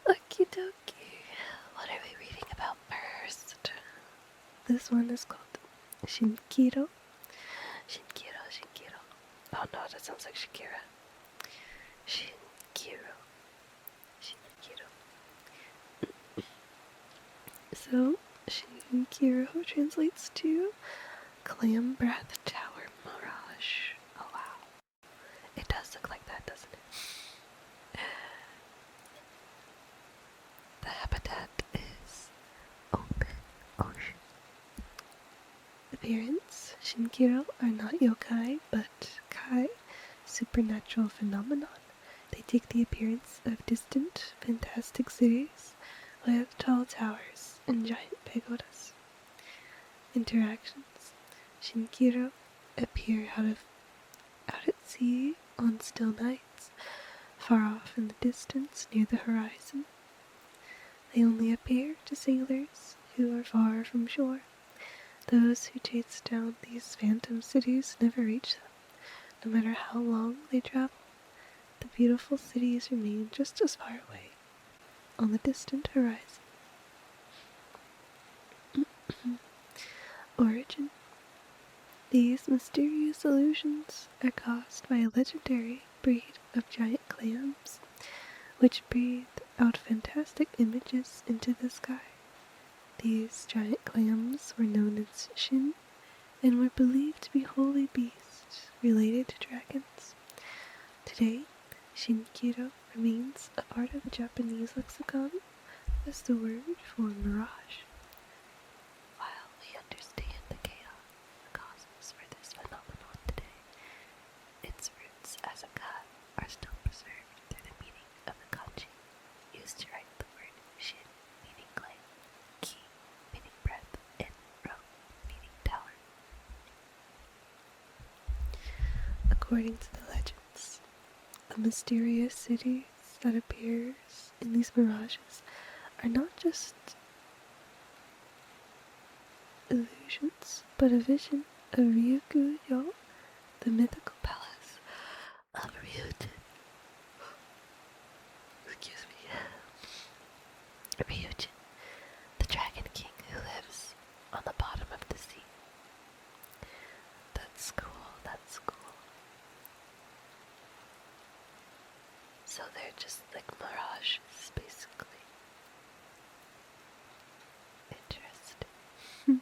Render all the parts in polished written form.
Okie dokie. What are we reading about first? This one is called Shinkiro. Shinkiro. Oh no, that sounds like Shakira. Shinkiro. So, Shinkiro translates to Clam Breath Tower Mirage. Oh wow. It does look like that, doesn't it? The habitat is open ocean. Appearance: Shinkiro are not yokai, but kai, supernatural phenomenon. They take the appearance of distant, fantastic cities with tall towers and giant pagodas. Interactions: Shinkiro appear out at sea on still nights, far off in the distance near the horizon. They only appear to sailors who are far from shore. Those who chase down these phantom cities never reach them. No matter how long they travel, the beautiful cities remain just as far away on the distant horizon. Origin: these mysterious illusions are caused by a legendary breed of giant clams, which breathe out fantastic images into the sky. These giant clams were known as Shin, and were believed to be holy beasts related to dragons. Today, Shinkiro remains a part of the Japanese lexicon as the word for mirage. While we understand the chaotic causes for this phenomenon today, its roots as a god are still preserved through the meaning of the kanji used to write the word Shin, meaning clam, Ki, meaning breath, and Ro, meaning tower. According to the legends, the mysterious cities that appears in these mirages are not just illusions, but a vision of Ryugu-yo, the mythical palace of Ryujin. Excuse me. Ryujin, the dragon king who lives on the bottom of the sea. That's cool. So they're just like mirages, basically. Interesting.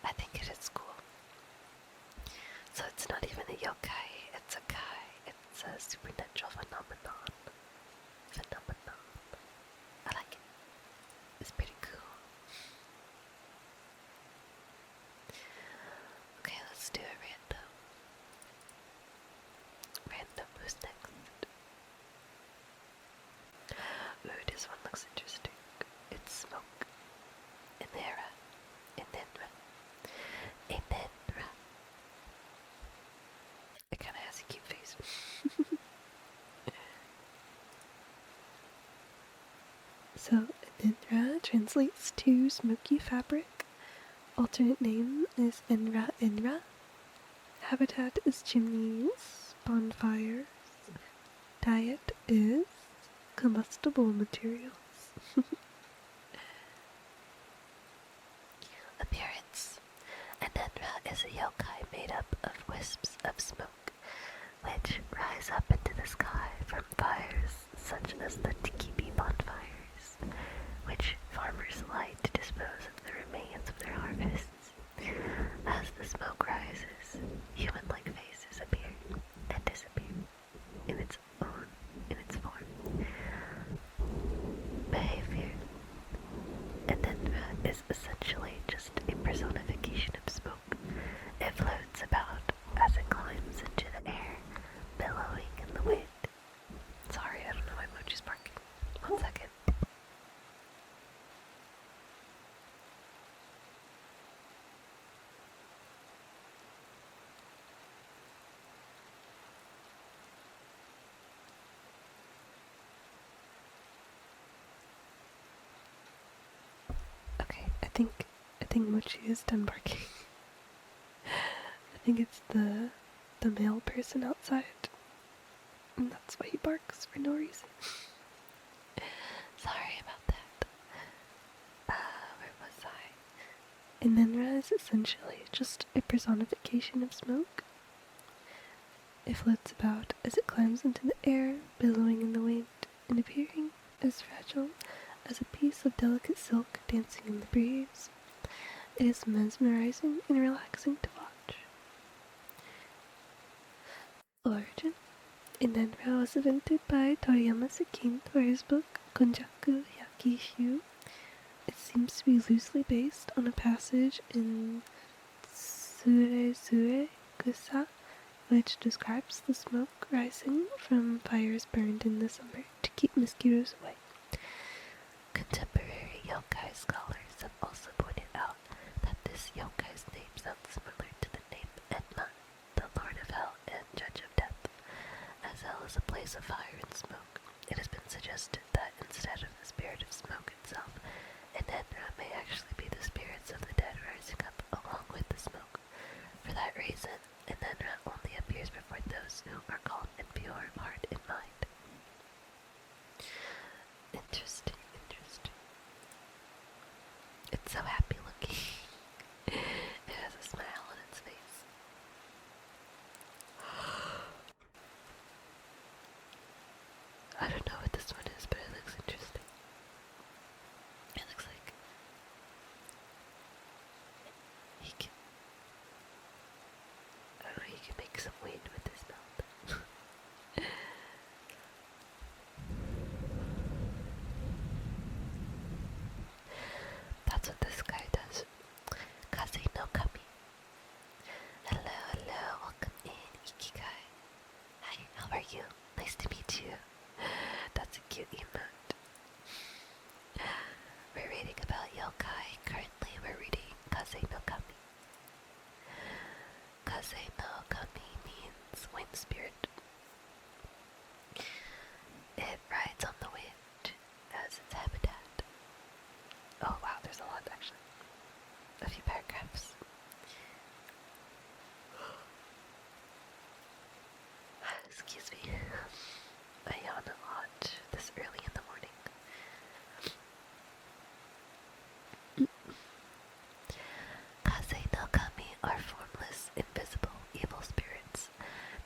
I think it is cool. So it's not even a yokai, it's a kai. It's a supernatural phenomenon. I like it. It's pretty cool. Okay, let's do a random. Who's next? Ooh, this one looks interesting. It's smoke. Inera. It kinda has a cute face. So, Inra translates to smoky fabric. Alternate name is Inra. Habitat is chimneys, bonfires. Diet is combustible materials. Appearance: an Enra is a yokai made up of wisps of smoke, which rise up into the sky from fires such as the Tikibi bonfires, which farmers light to dispose of the remains of their harvests. As the smoke rises, human-like faces appear and disappear in its form. Behavior: an Enra is essentially just a personification of smoke. It floats about as it climbs into the air, billowing in the wind. Sorry, I don't know why Mochi's barking. 1 second. Okay, I think Mochi is done barking. I think it's the male person outside. And that's why he barks for no reason. Sorry about that. Where was I? Enenra is essentially just a personification of smoke. It floats about as it climbs into the air, billowing in the wind, and appearing as fragile as a piece of delicate silk dancing in the breeze. It is mesmerizing and relaxing to watch. Origin. Enenra was invented by Toriyama Sekin for his book Konjaku Yakishu. It seems to be loosely based on a passage in Sure Sure Kusa, which describes the smoke rising from fires burned in the summer to keep mosquitoes away. Contemporary yokai scholars have also pointed out that this yokai's name sounds similar to the name Enma, the Lord of Hell and Judge of Death. As hell is a place of fire and smoke, it has been suggested that instead of the spirit of smoke itself, Enenra may actually be the spirits of the dead rising up along with the smoke. For that reason, Enenra only appears before those who are calm and pure of heart and mind. Interesting. It's so happy looking. It has a smile on its face. I don't know what this one is, but it looks interesting. It looks like he can, I don't know, he can make some wind with his mouth. That's what this guy does. Kaze no Kami. Hello, welcome in, Ikigai. Hi, how are you? Nice to meet you. That's a cute emote. We're reading about yokai. Currently, we're reading Kaze no Kami. Kaze no Kami means wind spirit. It rides on the wind as its habitat. Oh wow, there's a lot actually. A few paragraphs. Excuse me. I yawn a lot this early in the morning. Kaze no Kami are formless, invisible, evil spirits.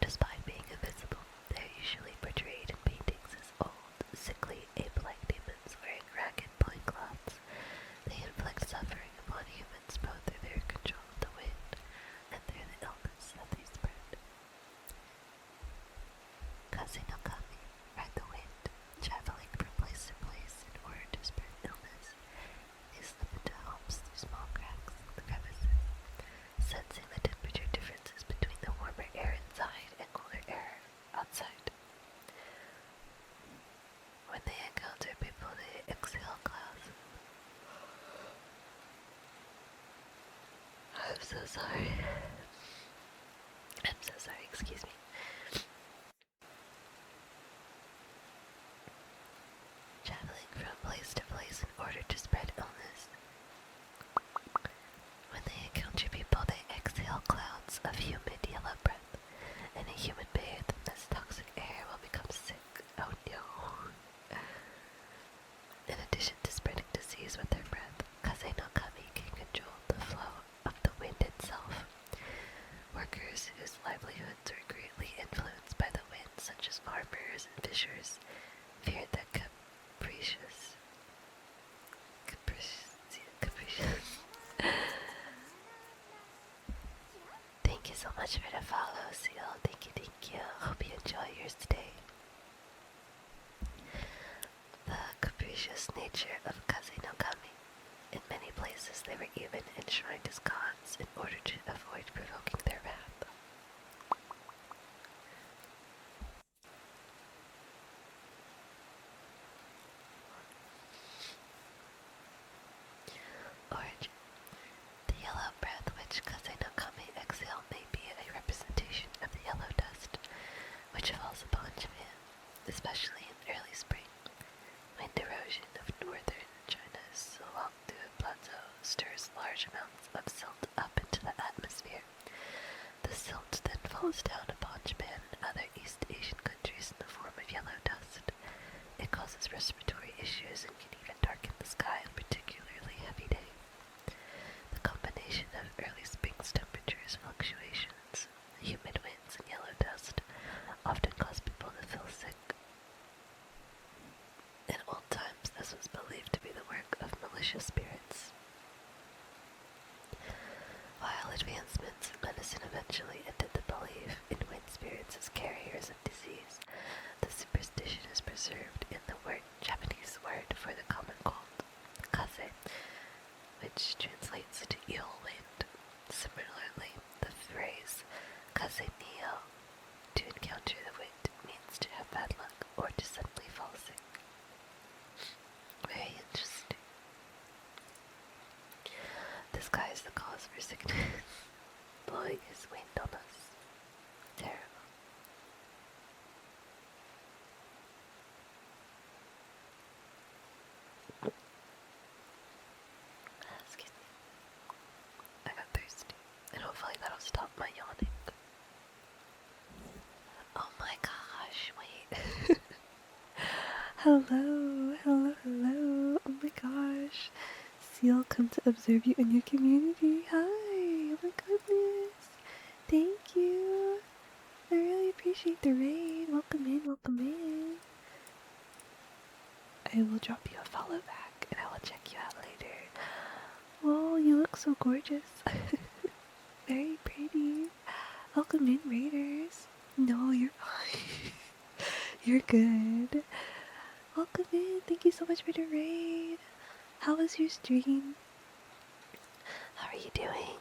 Despite being invisible, they're usually portrayed in paintings as old, sickly, ape-like demons wearing ragged loincloths. They inflict suffering upon humans both through their control of the wind and through the illness that they spread. Kaze no Kami ride the wind, traveling from place to place in order to spread illness. They slip into homes through small cracks in the crevices, sensing the temperature differences between the warmer air inside and cooler air outside. When they encounter people, they exhale clouds. I'm so sorry. Excuse me. Traveling from place to place in order to spread illness. When they encounter people, they exhale clouds of humid yellow breath, and a human bathed in this toxic air will become sick. Oh no. In addition to spreading disease with their breath, Kaze no Kami can control the flow of the wind itself. Workers whose livelihoods are greatly influenced by the wind, such as farmers and fishers, feared that capricious. Thank you so much for the follow, Seal. Thank you. Hope you enjoy yours today. The capricious nature of Kaze no Kami. In many places, they were even enshrined as gods in order to avoid provoking their wrath. Origin. The yellow breath which Kaze no Kami exhale may be a representation of the yellow dust which falls upon Japan, especially in early spring. Wind erosion of northern China's Suwangdu Plateau stirs large amounts of silt up into the atmosphere. The silt then falls down upon Japan and other East Asian countries in the issues and can even darken the sky on particularly heavy days. The combination of early spring's temperatures, fluctuations, humid winds, and yellow dust often cause people to feel sick. In old times, this was believed to be the work of malicious spirits. While advancements in medicine eventually ended the belief in wind spirits as carriers of disease, the superstition is preserved in the Japanese word for the common cold, kaze, which translates to ill wind. Similarly, the phrase kaze niyo, to encounter the wind, means to have bad luck or to suddenly fall sick. Very interesting. The sky is the cause for sickness, blowing his wind on us. Terrible. Excuse me. I got thirsty, and hopefully that'll stop my yawning. Oh my gosh, wait. Hello, hello, hello. Oh my gosh. Seal, come to observe you in your community. Hi. Oh my goodness. Thank you. I really appreciate the raid. Welcome in, welcome in. I will drop you a follow back and I will check you out later. Whoa, you look so gorgeous. Very pretty. Welcome in, raiders. No, you're fine. You're good. Welcome in. Thank you so much for the raid. How was your stream? How are you doing?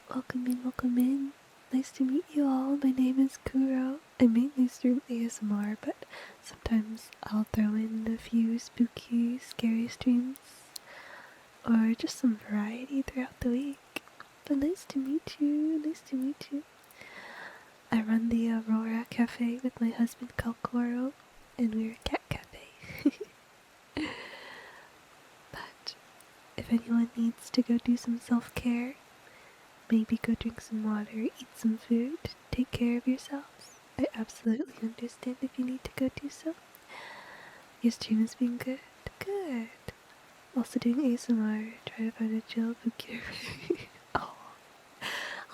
Welcome in, welcome in. Nice to meet you all. My name is Kuro. I mainly stream ASMR, but sometimes I'll throw in a few spooky, scary streams, or just some variety throughout the week. But nice to meet you, nice to meet you. I run the Aurora Cafe with my husband CafeCatKuro, and we're a cat cafe. But if anyone needs to go do some self-care, maybe go drink some water, eat some food, take care of yourselves, I absolutely understand if you need to go do so. Your stream has been good. Good. Also doing ASMR, try to find a chill spooky. Oh.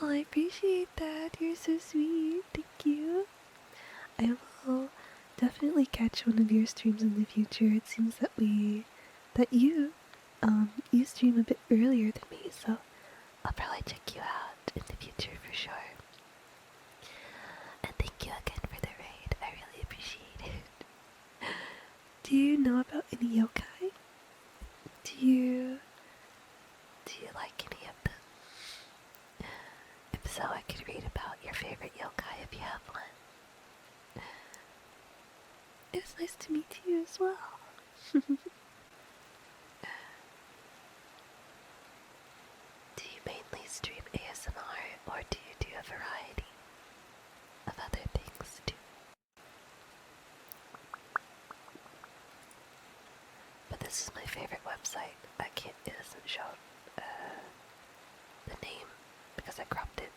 Oh, I appreciate that. You're so sweet. Thank you. I will definitely catch one of your streams in the future. It seems that you stream a bit earlier than me, so I'll probably check you out in the future for sure. And thank you again for the raid. I really appreciate it. Do you know about any yokai? Do you like any of them? If so, I could read about your favorite yokai if you have one. It was nice to meet you as well. Do you mainly stream ASMR, or do you do a variety of other things too? But this is my favorite website. It doesn't show the name because I cropped it.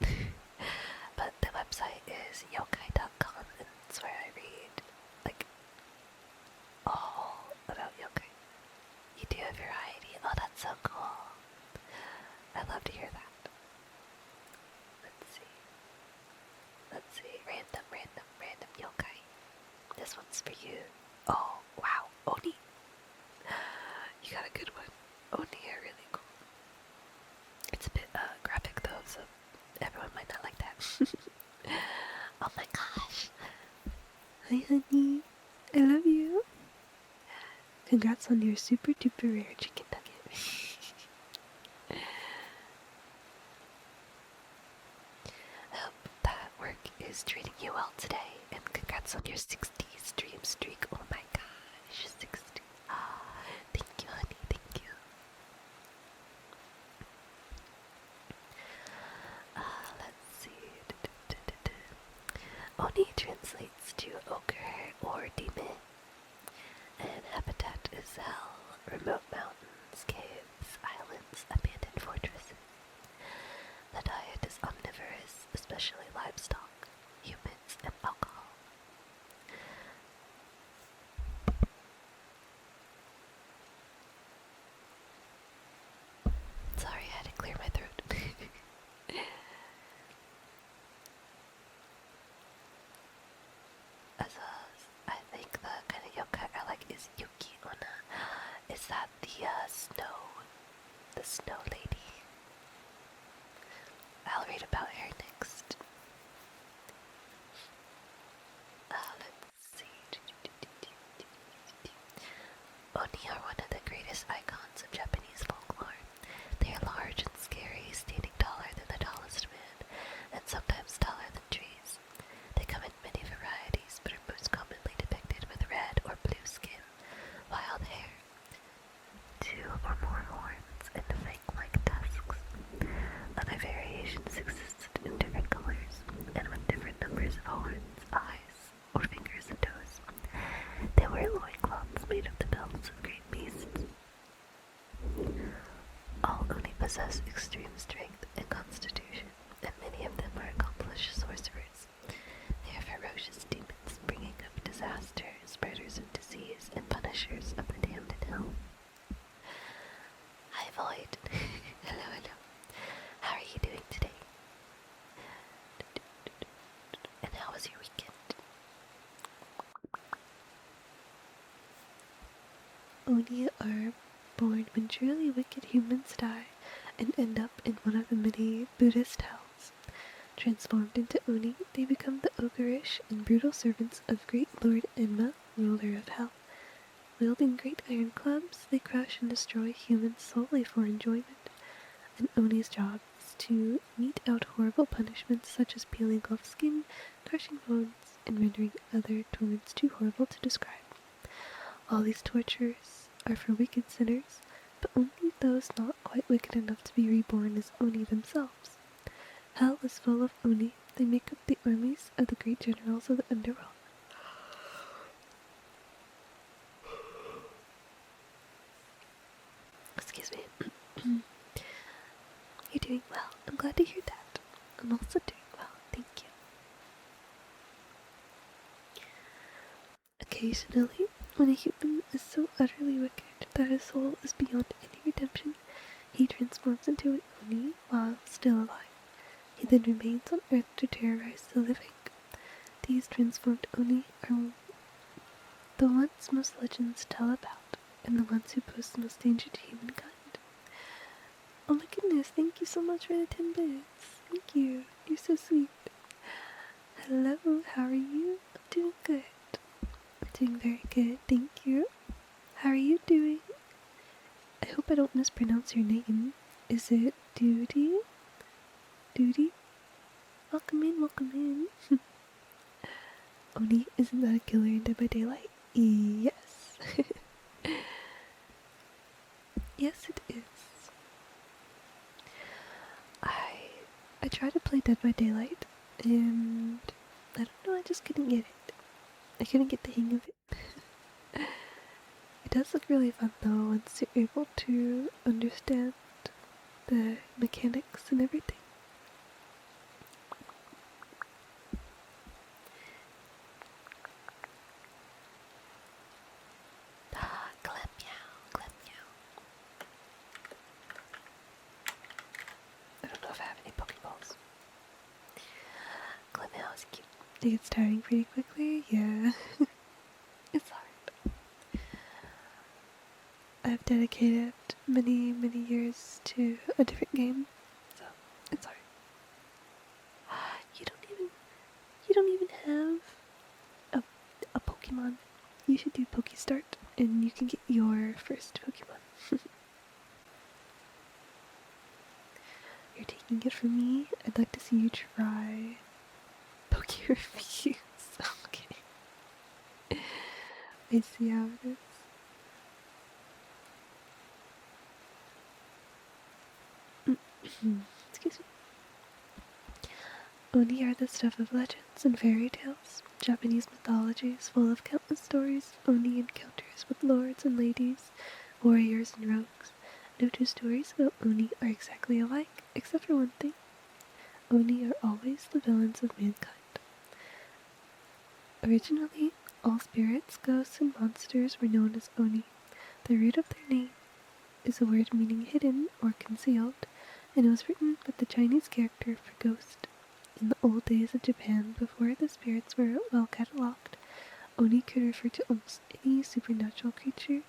But the website is yokai.com, and it's where I read like all about yokai. You do a variety. Oh, that's so cool. I love to hear that. Let's see. Random yokai. This one's for you. Oh, wow. Oni. You got a good one. Oni are really cool. It's a bit graphic though, so everyone might not like that. Oh my gosh. Hi, honey. I love you. Congrats on your super duper rare chicken nugget. I hope that work is treating you well today, and congrats on your 60 stream streak. Oh my gosh, 60. Ah, thank you, honey, thank you. Let's see. Oni translates to ogre or demon, and habitat is hell, remote mountains, caves, islands, abandoned fortresses. The diet is omnivorous, especially livestock, humans, and alcohol. Snow Lady. I'll read about her next. Let's see. Oni are one of the greatest icons of Japanese folklore. They are large and scary, standing taller than the tallest man, and sometimes taller than trees. They come in many varieties, but are most commonly depicted with red or blue skin, wild hair, 2 or more horns, and fang-like tusks. Other variations exist in different colors, and with different numbers of horns, eyes, or fingers and toes. They wear loincloths made of the pelts of great beasts. All Oni possess extreme strength and constitution, and many of them are accomplished sorcerers. They are ferocious demons, bringing up disaster, spreaders of disease, and punishers of the damned in hell. Hi, Void. Hello, hello. How are you doing today? And how was your weekend? Oni are born when truly wicked humans die and end up in one of the many Buddhist hells. Transformed into Oni, they become the ogreish and brutal servants of great Lord Enma, ruler of hell. Wielding great iron clubs, they crush and destroy humans solely for enjoyment. And Oni's job is to mete out horrible punishments such as peeling off skin, crushing bones, and rendering other torments too horrible to describe. All these tortures are for wicked sinners, but only those not quite wicked enough to be reborn as Oni themselves. Hell is full of Oni. They make up the armies of the great generals of the underworld. Excuse me. You're doing well. I'm glad to hear that. I'm also doing well. Thank you. Occasionally, when a human is so utterly wicked that his soul is beyond any redemption, he transforms into an Oni while still alive. He then remains on Earth to terrorize the living. These transformed Oni are the ones most legends tell about, and the ones who pose the most danger to humankind. Oh my goodness, thank you so much for the 10 bits. Thank you. You're so sweet. Hello, how are you? I'm doing good. I'm doing very good, thank you. How are you doing? I hope I don't mispronounce your name. Is it Duty? Duty? Welcome in, welcome in. Oni, isn't that a killer in Dead by Daylight? Yes. Yes, it is. I tried to play Dead by Daylight, and I don't know, I just couldn't get it. I couldn't get the hang of it. It does look really fun though once you're able to understand the mechanics and everything. Clem meow, Clem meow. I don't know if I have any Pokeballs. Clem meow is cute. It gets tiring pretty quickly, yeah. It's hard. I've dedicated many, many years to a different game, so it's hard. You don't even have a Pokemon. You should do Pokestart, and you can get your first Pokemon. You're taking it from me. I'd like to see you try Poke Reviews. Okay. I see how it is. Excuse me. Oni are the stuff of legends and fairy tales. Japanese mythology is full of countless stories of Oni encounters with lords and ladies, warriors and rogues. No two stories about Oni are exactly alike, except for one thing. Oni are always the villains of mankind. Originally, all spirits, ghosts, and monsters were known as Oni. The root of their name is a word meaning hidden or concealed, and it was written with the Chinese character for ghost. In the old days of Japan, before the spirits were well catalogued, Oni could refer to almost any supernatural creature,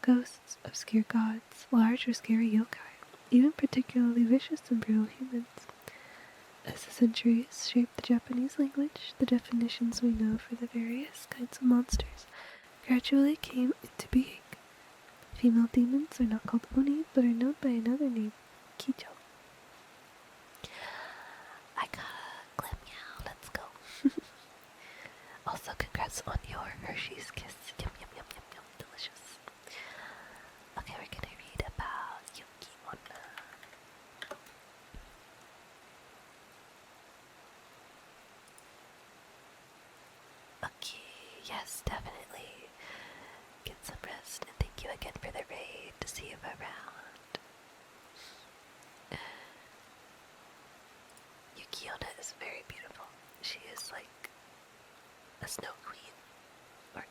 ghosts, obscure gods, large or scary yokai, even particularly vicious and brutal humans. As the centuries shaped the Japanese language, the definitions we know for the various kinds of monsters gradually came into being. Female demons are not called oni, but are known by another name, kijo. I got a glam meow. Let's go. Also, congrats on your Hershey's Kiss. Yum, yum, yum, yum, yum. Delicious. Okay, we're gonna read about Yuki Onna. Okay, yes, definitely. Get some rest, and thank you again for the raid. To see you around. Yuki Onna is very beautiful. She is like a snow queen. Or,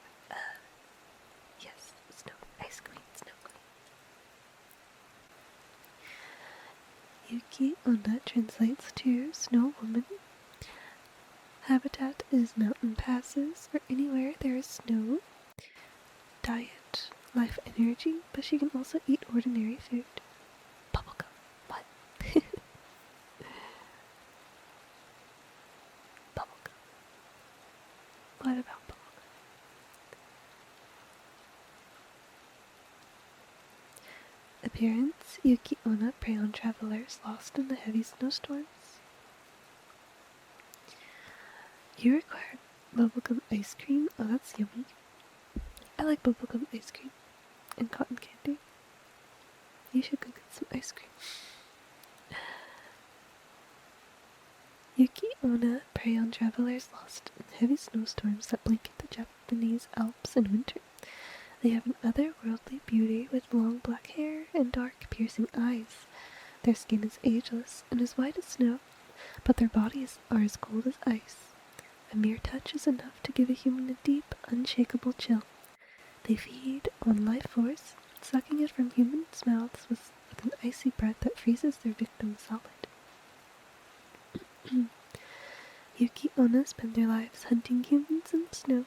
yes, snow, ice queen, snow queen. Yuki Onna translates to Snow Woman. Habitat is mountain passes or anywhere there is snow. Diet, life energy, but she can also eat ordinary food. Bubblegum. What? Bubblegum. What about bubblegum? Appearance, Yuki Onna prey on travelers lost in the heavy snowstorms. You require bubblegum ice cream. Oh, that's yummy. I like bubblegum ice cream and cotton candy. You should go get some ice cream. Yuki Onna prey on travelers lost in heavy snowstorms that blanket the Japanese Alps in winter. They have an otherworldly beauty with long black hair and dark, piercing eyes. Their skin is ageless and as white as snow, but their bodies are as cold as ice. A mere touch is enough to give a human a deep, unshakable chill. They feed on life force, sucking it from humans' mouths with an icy breath that freezes their victim solid. Yuki Onna spend their lives hunting humans in the snow.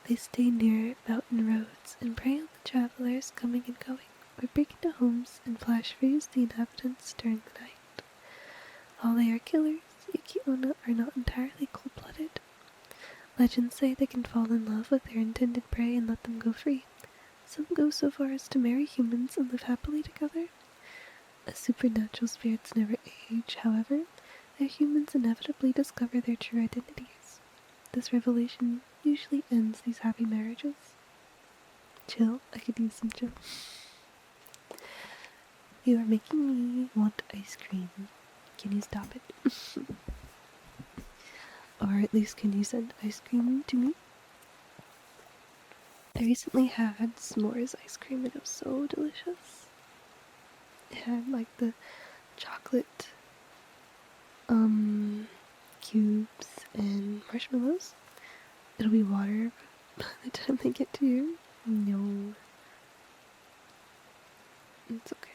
They stay near mountain roads and prey on the travelers coming and going, or break into homes and flash freeze the inhabitants during the night. While they are killers, Yuki Onna are not entirely cold-blooded. Legends say they can fall in love with their intended prey and let them go free. Some go so far as to marry humans and live happily together. As supernatural spirits never age, however, their humans inevitably discover their true identities. This revelation usually ends these happy marriages. Chill, I could use some chill. You are making me want ice cream. Can you stop it? Or at least can you send ice cream to me? I recently had s'mores ice cream and it was so delicious. It had like the chocolate cubes and marshmallows. It'll be water by the time they get to you. No. It's okay.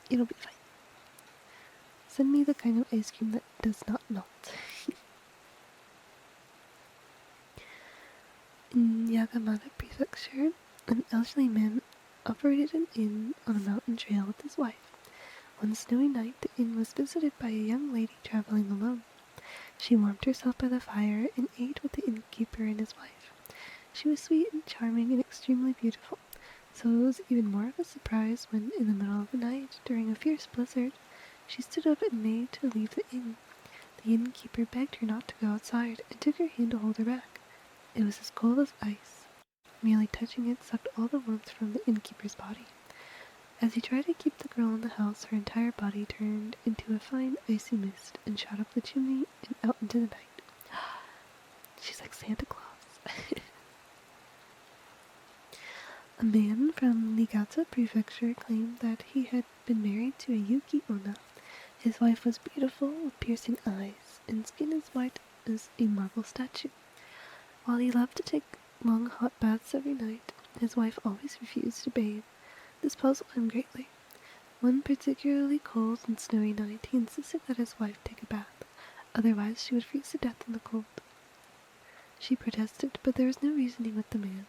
It'll be fine. Send me the kind of ice cream that does not melt. In Yagamata Prefecture, an elderly man operated an inn on a mountain trail with his wife. One snowy night, the inn was visited by a young lady traveling alone. She warmed herself by the fire and ate with the innkeeper and his wife. She was sweet and charming and extremely beautiful, so it was even more of a surprise when, in the middle of the night, during a fierce blizzard, she stood up and made to leave the inn. The innkeeper begged her not to go outside and took her hand to hold her back. It was as cold as ice. Merely touching it sucked all the warmth from the innkeeper's body. As he tried to keep the girl in the house, her entire body turned into a fine icy mist and shot up the chimney and out into the night. She's like Santa Claus. A man from Niigata Prefecture claimed that he had been married to a Yuki Onna. His wife was beautiful with piercing eyes and skin as white as a marble statue. While he loved to take long hot baths every night, his wife always refused to bathe. This puzzled him greatly. One particularly cold and snowy night, he insisted that his wife take a bath, otherwise she would freeze to death in the cold. She protested, but there was no reasoning with the man.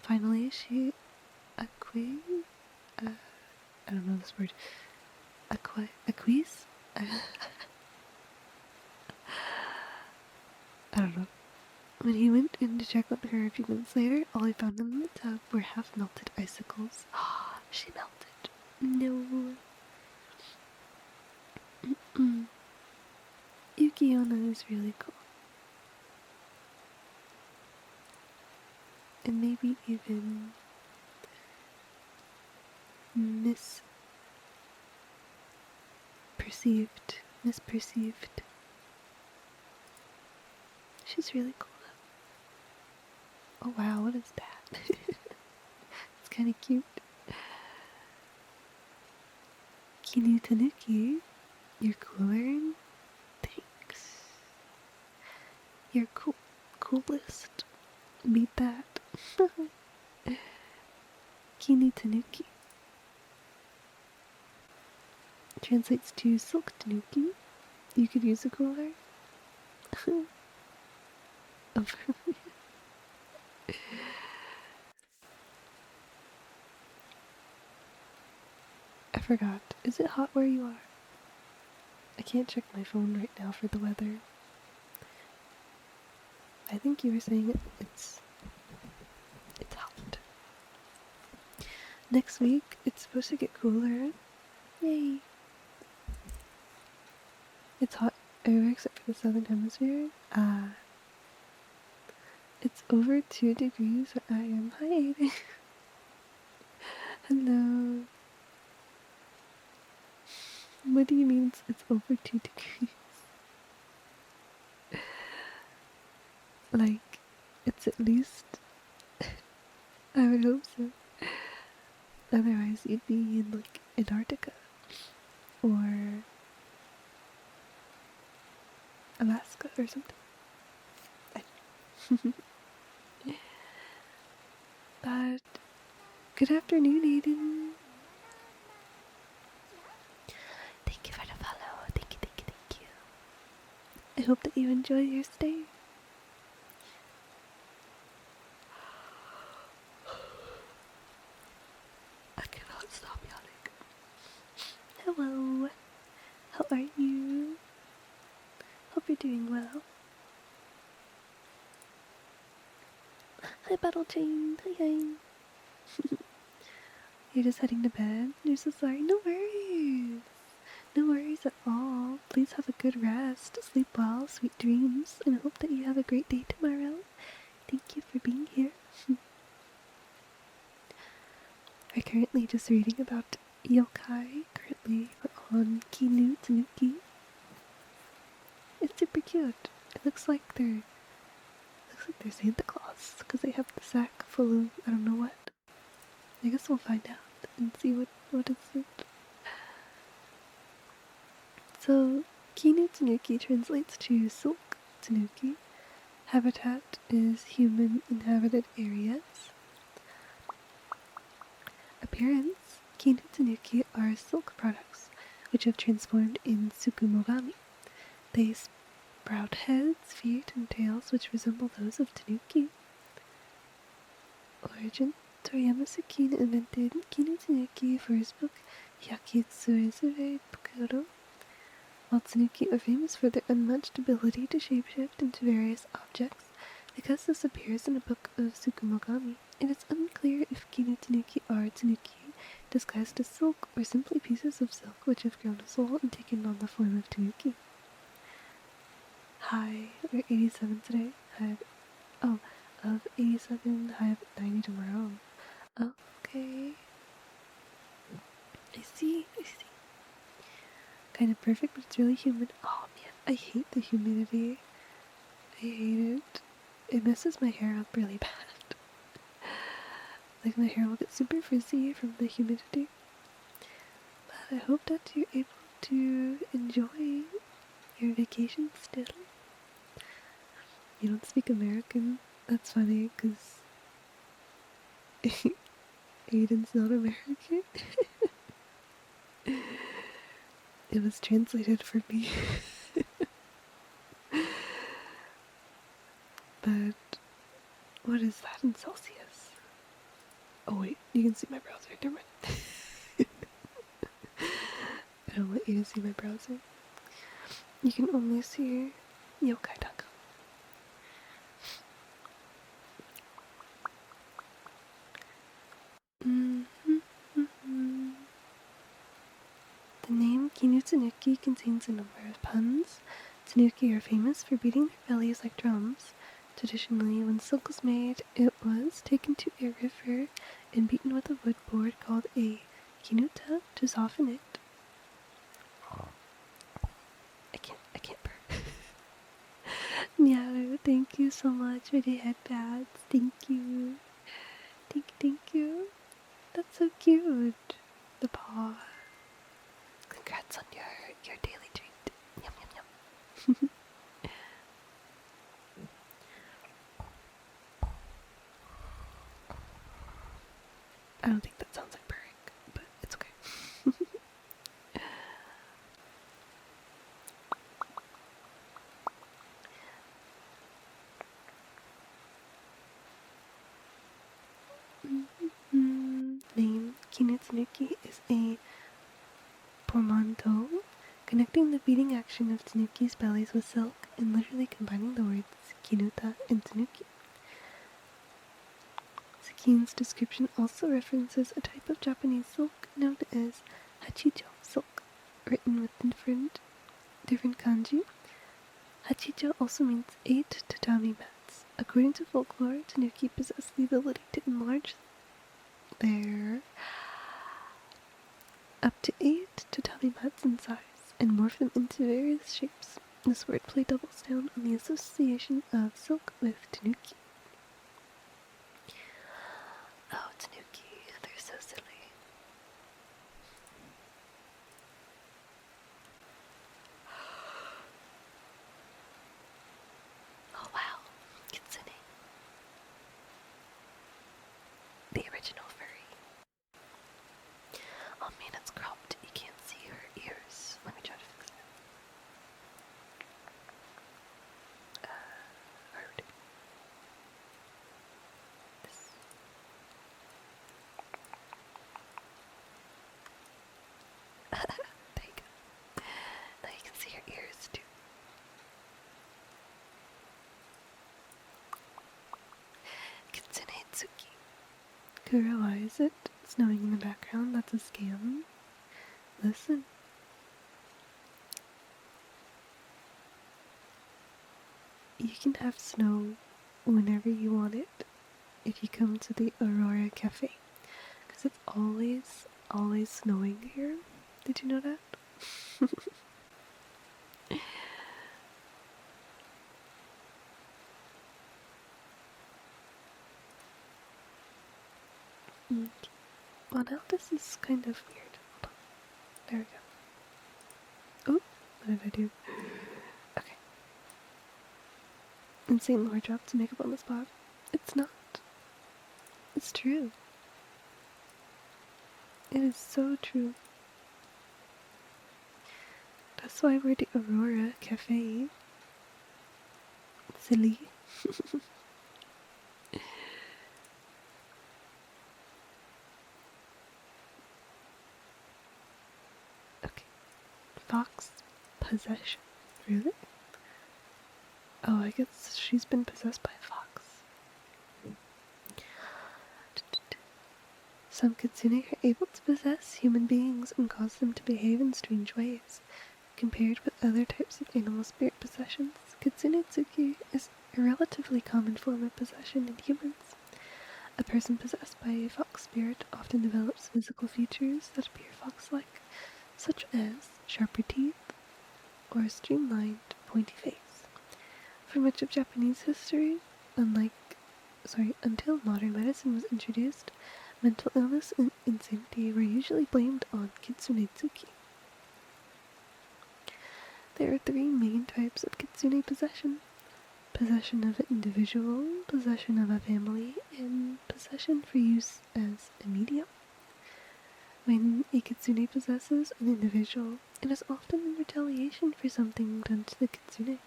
Finally, she I don't know this word. Aquise? I don't know. When he went in to check on her a few minutes later, all he found in the tub were half-melted icicles. She melted. No. Yukiona is really cool. And maybe even misperceived. She's really cool. Oh wow, what is that? It's kind of cute. Kinu Tanuki, you're cooler. Thanks. You're coolest. Beat that. Kinu Tanuki translates to silk tanuki. You could use a cooler. I forgot. Is it hot where you are? I can't check my phone right now for the weather. I think you were saying it's hot. Next week, it's supposed to get cooler. Yay! It's hot everywhere except for the southern hemisphere. It's over 2 degrees where I am. Hi, Aiden. Hello. What do you mean it's over 2 degrees? Like, it's at least... I would hope so. Otherwise, you'd be in, like, Antarctica. Or... Alaska or something. But... Good afternoon, Aiden. Thank you for the follow. Thank you. I hope that you enjoy your stay. I cannot stop yawning. Hello. How are you? Hope you're doing well. Hi, Battle Chain. Hi. You're just heading to bed? You're so sorry. No worries. No worries at all. Please have a good rest. Sleep well, sweet dreams, and I hope that you have a great day tomorrow. Thank you for being here. We're currently just reading about yokai. Currently, we're on Kinu Tanuki. It's super cute. It looks like they're Santa Claus because they have the sack full of I don't know what. I guess we'll find out and see what is it. So, Kinu Tanuki translates to silk tanuki. Habitat is human inhabited areas. Appearance, Kinu Tanuki are silk products which have transformed in Tsukumogami. They sprout heads, feet, and tails which resemble those of tanuki. Origin, Toriyama Tsukino invented Kinu Tanuki for his book Hyakitsuezure Pukuro. While tanuki are famous for their unmatched ability to shapeshift into various objects, because this appears in a book of Tsukumogami, it is unclear if Kinu Tanuki are tanuki disguised as silk or simply pieces of silk which have grown a soul and taken on the form of tanuki. High, we're 87 today. Of 87, high of 90 tomorrow. Oh, okay. I see. Kind of perfect, but it's really humid. Oh man, I hate the humidity. I hate it. It messes my hair up really bad. Like my hair will get super frizzy from the humidity. But I hope that you're able to enjoy your vacation still. You don't speak American? That's funny, because Aiden's not American. It was translated for me. But what is that in Celsius? Oh wait, you can see my browser. Never mind. I don't want you to see my browser. You can only see yokai.com. The name Kinu Tanuki contains a number of puns. Tanuki are famous for beating their bellies like drums. Traditionally, when silk was made, it was taken to a river and beaten with a wood board called a kinuta to soften it. I can't burp. Meow, thank you so much for the headbands. Thank you. Thank you. That's so cute. The paw. Congrats on your daily treat. Yum yum yum. I don't think that sounds like purring, but it's okay. Name Kinetsunuki is a portmanteau, connecting the beating action of Tanuki's bellies with silk and literally combining the words Kinuta and Tanuki. Sakin's description also references a type of Japanese silk known as Hachijo silk, written with different kanji. Hachijo also means 8 tatami mats. According to folklore, Tanuki possess the ability to enlarge their up to 8 tatami mats in size and morph them into various shapes. This wordplay doubles down on the association of silk with Tanuki. Oh, Tanuki, they're so silly. Oh wow, Kitsune. The original furry. Oh man, it's cropped. You can't see her ears. Let me try to fix it. Hard. This. There you go. Now you can see her ears too. Kitsune Tsuki. Kuro eyes it, snowing in the background. That's a scam. Listen. You can have snow whenever you want it if you come to the Aurora Cafe. Because it's always snowing here. Did you know that? Well, now this is kind of weird. Hold on. There we go. Oop, what did I do? Okay. Insane lore drop to make up on the spot. It's not. It's true. It is so true. That's why we're the Aurora Cafe. Silly. Okay. Fox possession. Really? Oh, I guess she's been possessed by a fox. Some kitsune are able to possess human beings and cause them to behave in strange ways. Compared with other types of animal spirit possessions, Kitsune Tsuki is a relatively common form of possession in humans. A person possessed by a fox spirit often develops physical features that appear fox-like, such as sharper teeth or a streamlined, pointy face. For much of Japanese history, until modern medicine was introduced, mental illness and insanity were usually blamed on Kitsune Tsuki. There are 3 main types of kitsune possession. Possession of an individual, possession of a family, and possession for use as a medium. When a kitsune possesses an individual, it is often in retaliation for something done to the kitsune.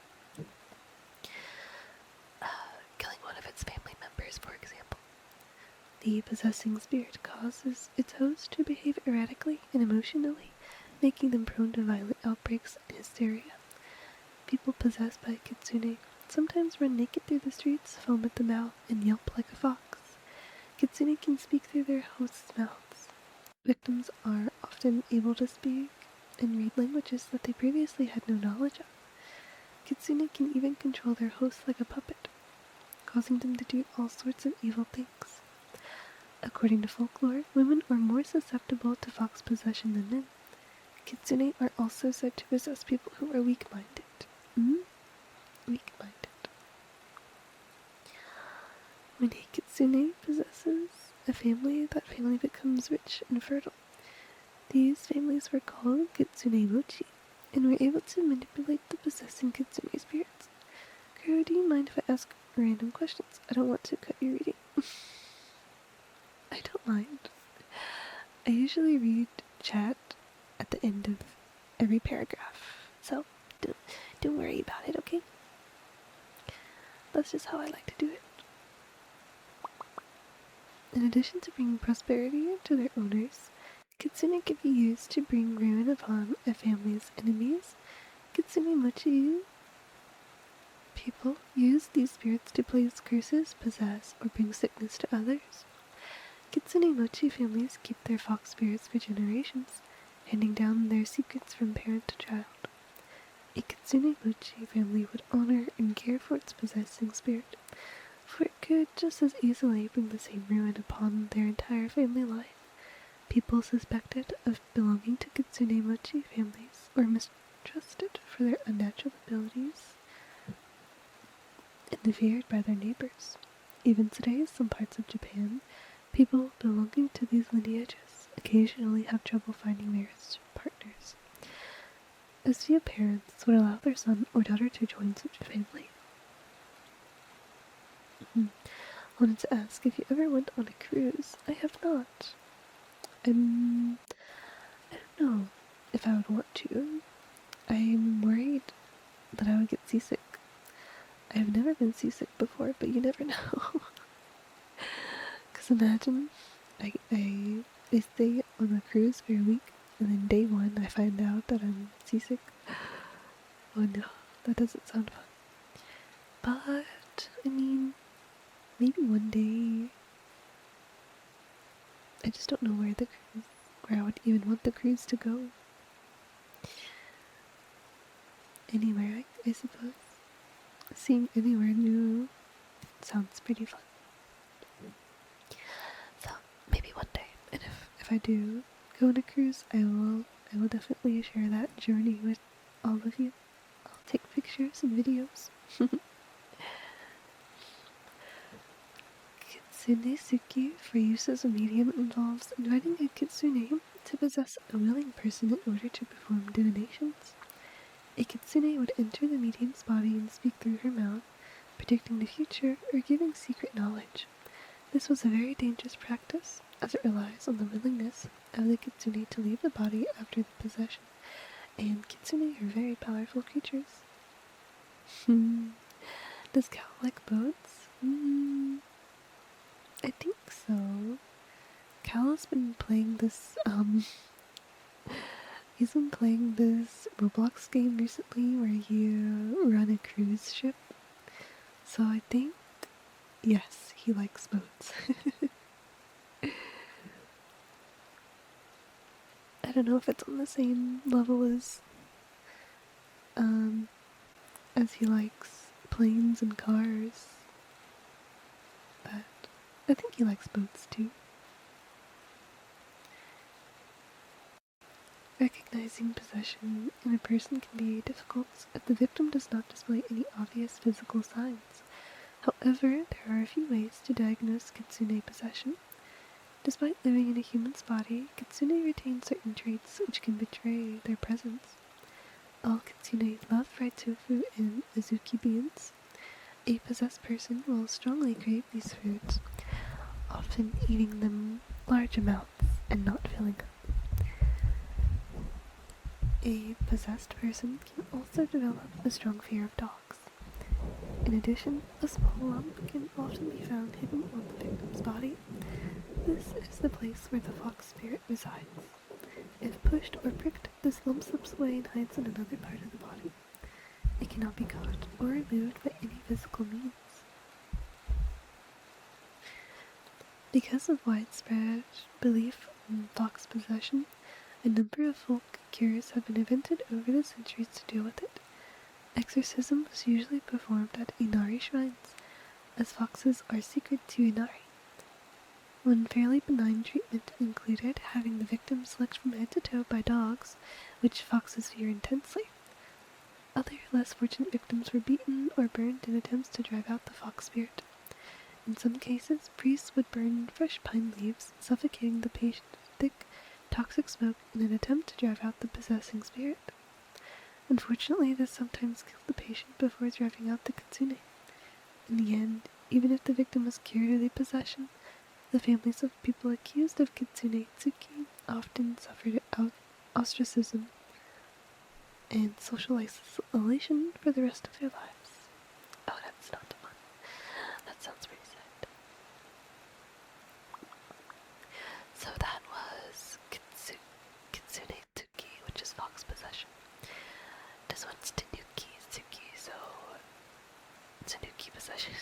Killing one of its family members, for example. The possessing spirit causes its host to behave erratically and emotionally, making them prone to violent outbreaks and hysteria. People possessed by kitsune sometimes run naked through the streets, foam at the mouth, and yelp like a fox. Kitsune can speak through their hosts' mouths. Victims are often able to speak and read languages that they previously had no knowledge of. Kitsune can even control their hosts like a puppet, causing them to do all sorts of evil things. According to folklore, women are more susceptible to fox possession than men. Kitsune are also said to possess people who are weak-minded. Weak-minded. When a kitsune possesses a family, that family becomes rich and fertile. These families were called kitsune mochi, and were able to manipulate the possessing kitsune spirits. Kuro, do you mind if I ask random questions? I don't want to cut your reading. I don't mind. I usually read chat at the end of every paragraph, so don't worry about it, okay? That's just how I like to do it. In addition to bringing prosperity to their owners, kitsune can be used to bring ruin upon a family's enemies. Kitsune mochi people use these spirits to place curses, possess, or bring sickness to others. Kitsune mochi families keep their fox spirits for generations, handing down their secrets from parent to child. A kitsune mochi family would honor and care for its possessing spirit, for it could just as easily bring the same ruin upon their entire family life. People suspected of belonging to kitsune mochi families were mistrusted for their unnatural abilities and feared by their neighbors. Even today, in some parts of Japan, people belonging to these lineages occasionally have trouble finding marriage partners, as few parents would allow their son or daughter to join such a family. I wanted to ask if you ever went on a cruise. I have not. I don't know if I would want to. I'm worried that I would get seasick. I have never been seasick before, but you never know. Because imagine I stay on a cruise for a week, and then day one I find out that I'm seasick. Oh no, that doesn't sound fun. But, I mean, maybe one day. I just don't know where I would even want the cruise to go. Anywhere, I suppose. Seeing anywhere new sounds pretty fun. So, maybe one day. And if I do go on a cruise, I will definitely share that journey with all of you. I'll take pictures and videos. Kitsune Suki, for use as a medium, involves inviting a kitsune to possess a willing person in order to perform divinations. A kitsune would enter the medium's body and speak through her mouth, predicting the future or giving secret knowledge. This was a very dangerous practice, as it relies on the willingness of the kitsune to leave the body after the possession, and kitsune are very powerful creatures. Does Cal like boats? I think so. Cal has been playing this, he's been playing this Roblox game recently where you run a cruise ship. So I think, yes, he likes boats. I don't know if it's on the same level as he likes planes and cars, but I think he likes boats too. Recognizing possession in a person can be difficult if the victim does not display any obvious physical signs. However, there are a few ways to diagnose kitsune possession. Despite living in a human's body, kitsune retain certain traits which can betray their presence. All kitsune love fried tofu and azuki beans. A possessed person will strongly crave these foods, often eating them large amounts and not filling up. A possessed person can also develop a strong fear of dogs. In addition, a small lump can often be found hidden on the victim's body, This is the place where the fox spirit resides. If pushed or pricked, this lump slips away and hides in another part of the body. It cannot be caught or removed by any physical means. Because of widespread belief in fox possession, a number of folk cures have been invented over the centuries to deal with it. Exorcism was usually performed at Inari shrines, as foxes are sacred to Inari. One fairly benign treatment included having the victim licked from head to toe by dogs, which foxes fear intensely. Other less fortunate victims were beaten or burned in attempts to drive out the fox spirit. In some cases, priests would burn fresh pine leaves, suffocating the patient with thick, toxic smoke in an attempt to drive out the possessing spirit. Unfortunately, this sometimes killed the patient before driving out the kitsune. In the end, even if the victim was cured of the possession, the families of people accused of kitsune tsuki often suffered ostracism and social isolation for the rest of their lives. Oh, that's not fun. That sounds pretty sad. So that was kitsune tsuki, which is fox possession. This one's tanuki tsuki, so tanuki possession.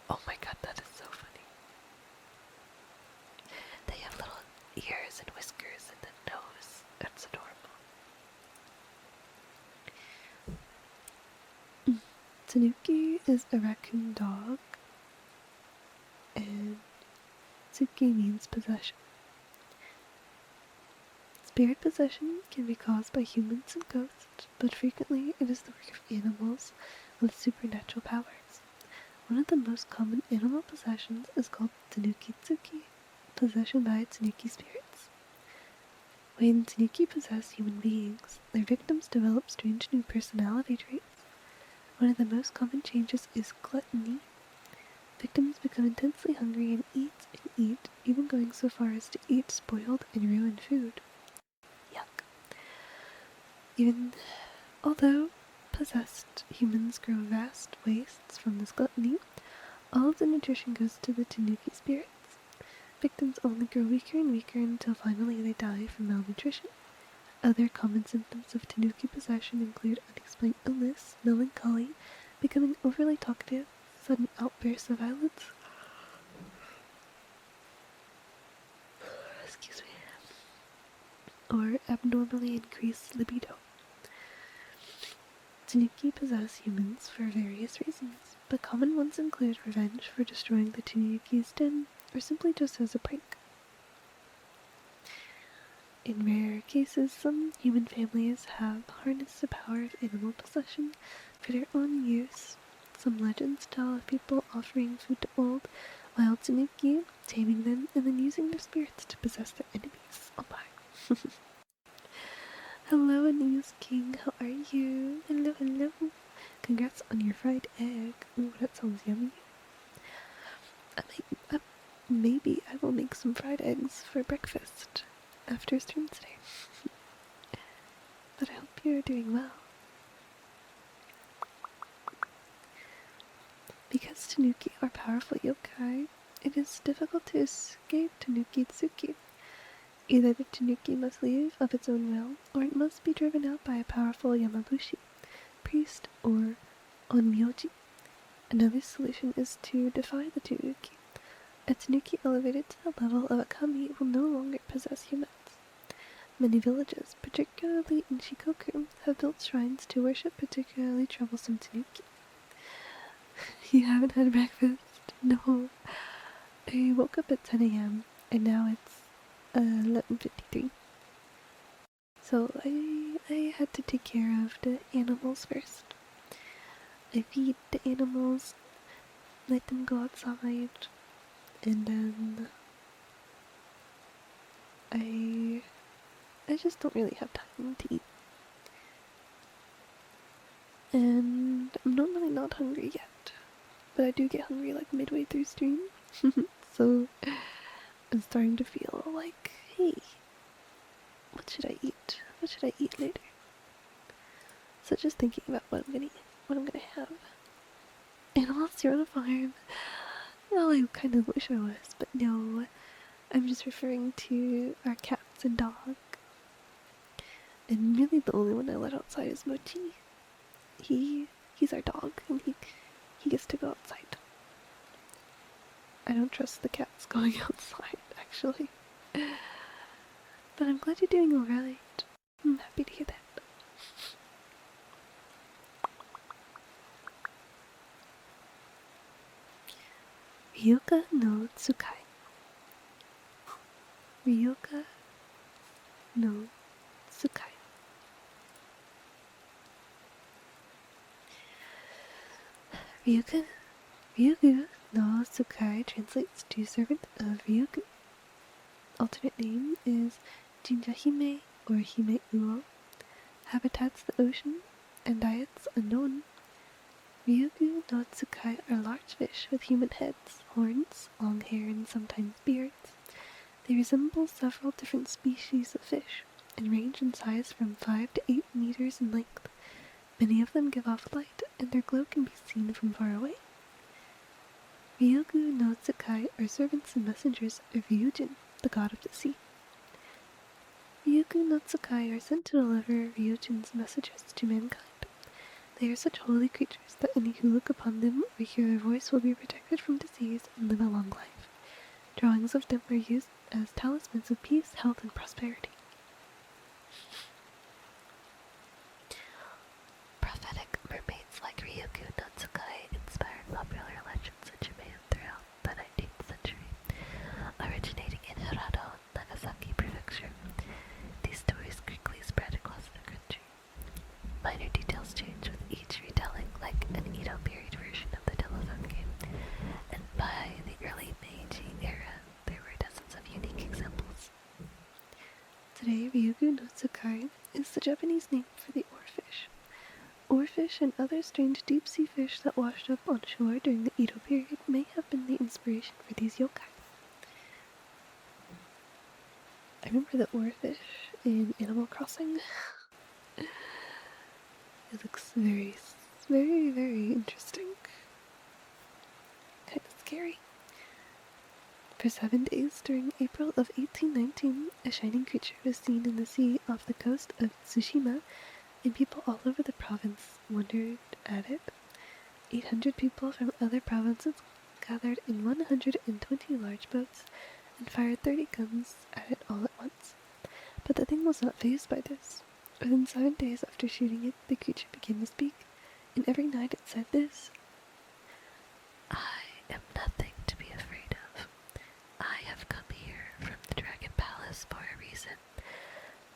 Oh my god, that is so funny. They have little ears and whiskers and a nose. That's adorable. Tanuki is a raccoon dog, and tsuki means possession. Spirit possession can be caused by humans and ghosts, but frequently it is the work of animals with supernatural powers. One of the most common animal possessions is called tanuki tsuki, possession by tanuki spirits. When tanuki possess human beings, their victims develop strange new personality traits. One of the most common changes is gluttony. Victims become intensely hungry and eat, even going so far as to eat spoiled and ruined food. Yuck. Although possessed humans grow vast wastes from this gluttony, all of the nutrition goes to the tanuki spirits. Victims only grow weaker and weaker until finally they die from malnutrition. Other common symptoms of tanuki possession include unexplained illness, melancholy, becoming overly talkative, sudden outbursts of violence, excuse me, or abnormally increased libido. Tanuki possess humans for various reasons, but common ones include revenge for destroying the tanuki's den, or simply just as a prank. In rare cases, some human families have harnessed the power of animal possession for their own use. Some legends tell of people offering food to old wild tanuki, taming them, and then using their spirits to possess their enemies. Oh my. Hello, Anise King, how are you? Hello, hello. Congrats on your fried egg. Ooh, that sounds yummy. Maybe I will make some fried eggs for breakfast after stream today. But I hope you're doing well. Because tanuki are powerful yokai, it is difficult to escape tanuki tsuki. Either the tanuki must leave of its own will, or it must be driven out by a powerful yamabushi, priest, or onmyoji. Another solution is to defy the tanuki. A tanuki elevated to the level of a kami will no longer possess humans. Many villages, particularly in Shikoku, have built shrines to worship particularly troublesome tanuki. You haven't had breakfast? No. I woke up at 10 a.m. and now it's 11:53. So I had to take care of the animals first. I feed the animals, let them go outside, and then I just don't really have time to eat. And I'm normally not hungry yet, but I do get hungry like midway through stream. So I'm starting to feel like, hey, what should I eat? What should I eat later? So just thinking about what I'm gonna have. And whilst you're on a farm, Well, I kind of wish I was, but no. I'm just referring to our cats and dog. And really the only one I let outside is Mochi. He's our dog, and he gets to go outside. I don't trust the cats going outside, actually. But I'm glad you're doing alright. I'm happy to hear that. Ryoka no Tsukai. Ryoka no Tsukai. Ryugu no Tsukai translates to servant of Ryugu. Alternate name is Jinja Hime or Hime Uo. Habitats the ocean and diets unknown. Ryugu no Tsukai are large fish with human heads, horns, long hair, and sometimes beards. They resemble several different species of fish and range in size from 5 to 8 meters in length. Many of them give off light, and their glow can be seen from far away. Ryugu no Tsukai are servants and messengers of Ryujin, the god of the sea. Ryugu no Tsukai are sent to deliver Ryujin's messages to mankind. They are such holy creatures that any who look upon them or hear their voice will be protected from disease and live a long life. Drawings of them are used as talismans of peace, health, and prosperity. Prophetic mermaids like Ryugu no Tsukai inspired popular legends in Japan throughout the 19th century, originating in Hirado, Nagasaki Prefecture. These stories quickly spread across the country. Minor details change with each retelling, like an Edo period version of the telephone game, and by the early Meiji era, there were dozens of unique examples. Today, Ryugu no Tsukai is the Japanese name for the oarfish. Oarfish and other strange deep-sea fish that washed up on shore during the Edo period may have been the inspiration for these yokai. I remember the oarfish in Animal Crossing. It looks very, very, very interesting. Kind of scary. For 7 days during April of 1819, a shining creature was seen in the sea off the coast of Tsushima, and people all over the province wondered at it. 800 people from other provinces gathered in 120 large boats and fired 30 guns at it all at once. But the thing was not fazed by this. Within 7 days after shooting it, the creature began to speak, and every night it said this: I am nothing to be afraid of. I have come here from the Dragon Palace for a reason.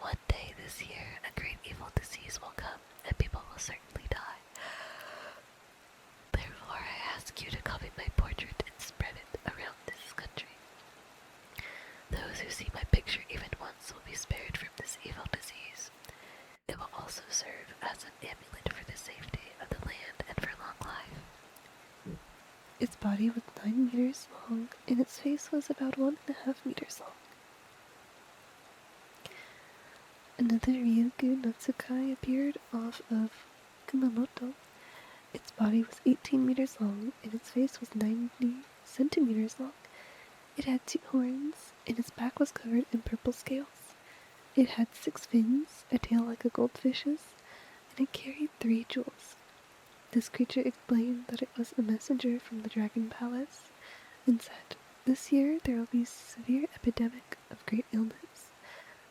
One day this year, a great evil disease will come, and people will certainly die. Therefore, I ask you to copy my portrait and spread it around this country. Those who see my picture even once will be spared from this evil disease. It will also serve as an amulet for the safety of the land and for long life. Its body was 9 meters long, and its face was about 1.5 meters long. Another Ryugu no Tsukai appeared off of Kumamoto. Its body was 18 meters long, and its face was 90 centimeters long. It had 2 horns, and its back was covered in purple scales. It had 6 fins, a tail like a goldfish's, and it carried 3 jewels. This creature explained that it was a messenger from the Dragon Palace, and said, "This year there will be a severe epidemic of great illness,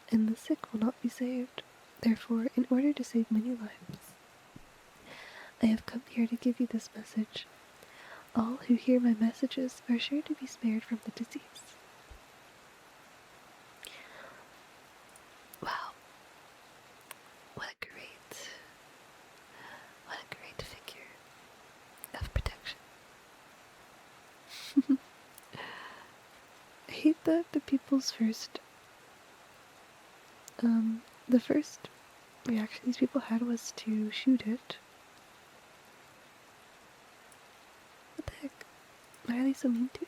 and the sick will not be saved. Therefore, in order to save many lives, I have come here to give you this message. All who hear my messages are sure to be spared from the disease." Wow. What a great figure of protection. I hate that the people's the first reaction these people had was to shoot it. What the heck? Why are they so mean to it?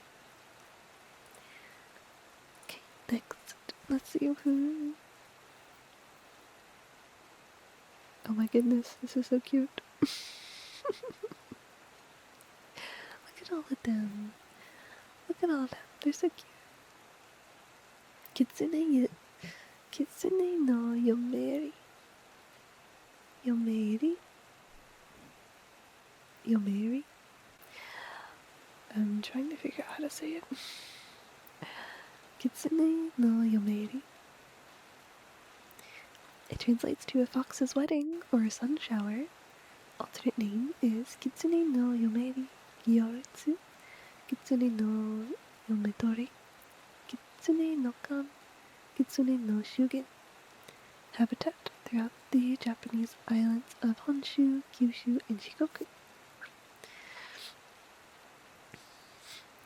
Okay, next. Let's see who... Oh my goodness, this is so cute. Look at all of them. Look at all of them. They're so cute. Kitsune no Yomeri. Yomeri? I'm trying to figure out how to say it. Kitsune no Yomeri. It translates to a fox's wedding or a sun shower. Alternate name is Kitsune no Yomeri Gyoretsu, Kitsune no Yometori, Kitsune no Kan, Kitsune no Shugen. Habitat throughout the Japanese islands of Honshu, Kyushu, and Shikoku.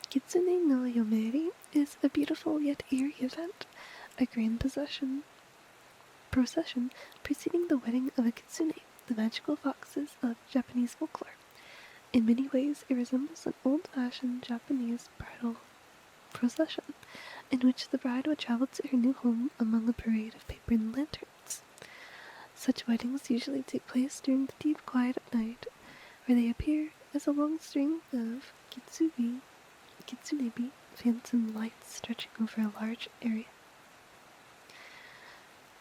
Kitsune no Yomeri is a beautiful yet eerie event, a grand procession preceding the wedding of a kitsune, the magical foxes of Japanese folklore. In many ways, it resembles an old-fashioned Japanese bridal procession, in which the bride would travel to her new home among a parade of paper and lanterns. Such weddings usually take place during the deep quiet of night, where they appear as a long string of kitsunebi, phantom lights stretching over a large area.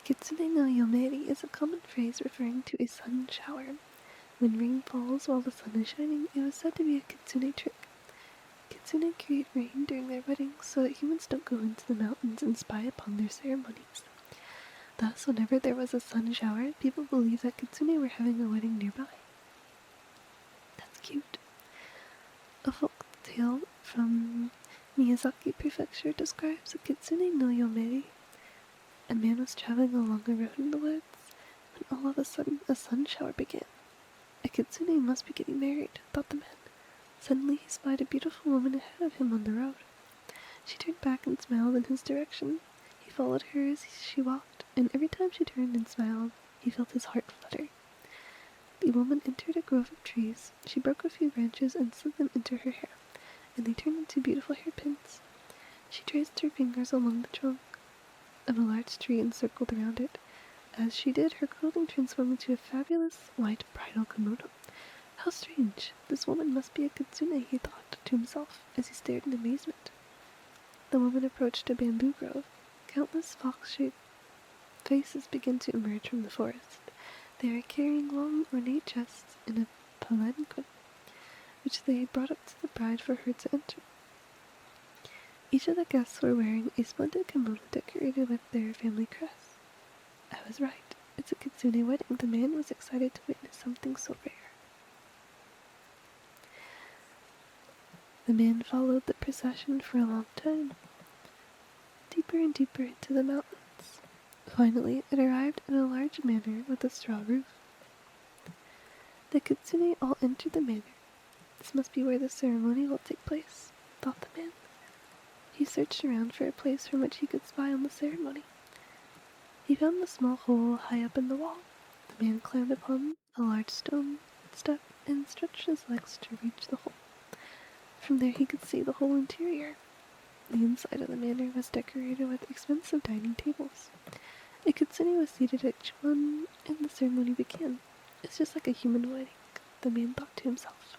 Kitsune no Yomeri is a common phrase referring to a sun shower. When rain falls while the sun is shining, it was said to be a kitsune trick. Kitsune create rain during their weddings so that humans don't go into the mountains and spy upon their ceremonies. Thus, whenever there was a sun shower, people believed that kitsune were having a wedding nearby. That's cute. A folk tale from Miyazaki Prefecture describes a kitsune no Yomeri. A man was traveling along a road in the woods when all of a sudden a sun shower began. A kitsune must be getting married, thought the man. Suddenly he spied a beautiful woman ahead of him on the road. She turned back and smiled in his direction. He followed her as she walked, and every time she turned and smiled, he felt his heart flutter. The woman entered a grove of trees. She broke a few branches and slid them into her hair, and they turned into beautiful hairpins. She traced her fingers along the trunk of a large tree and circled around it. As she did, her clothing transformed into a fabulous white bridal kimono. How strange! This woman must be a kitsune, he thought to himself as he stared in amazement. The woman approached a bamboo grove. Countless fox-shaped faces began to emerge from the forest. They were carrying long, ornate chests in a palanquin, which they had brought up to the bride for her to enter. Each of the guests were wearing a splendid kimono decorated with their family crest. I was right. It's a kitsune wedding. The man was excited to witness something so rare. The man followed the procession for a long time, deeper and deeper into the mountains. Finally, it arrived at a large manor with a straw roof. The kitsune all entered the manor. This must be where the ceremony will take place, thought the man. He searched around for a place from which he could spy on the ceremony. He found a small hole high up in the wall. The man climbed upon a large stone step and stretched his legs to reach the hole. From there he could see the whole interior. The inside of the manor was decorated with expensive dining tables. A kitsune was seated at each one, and the ceremony began. It's just like a human wedding, the man thought to himself.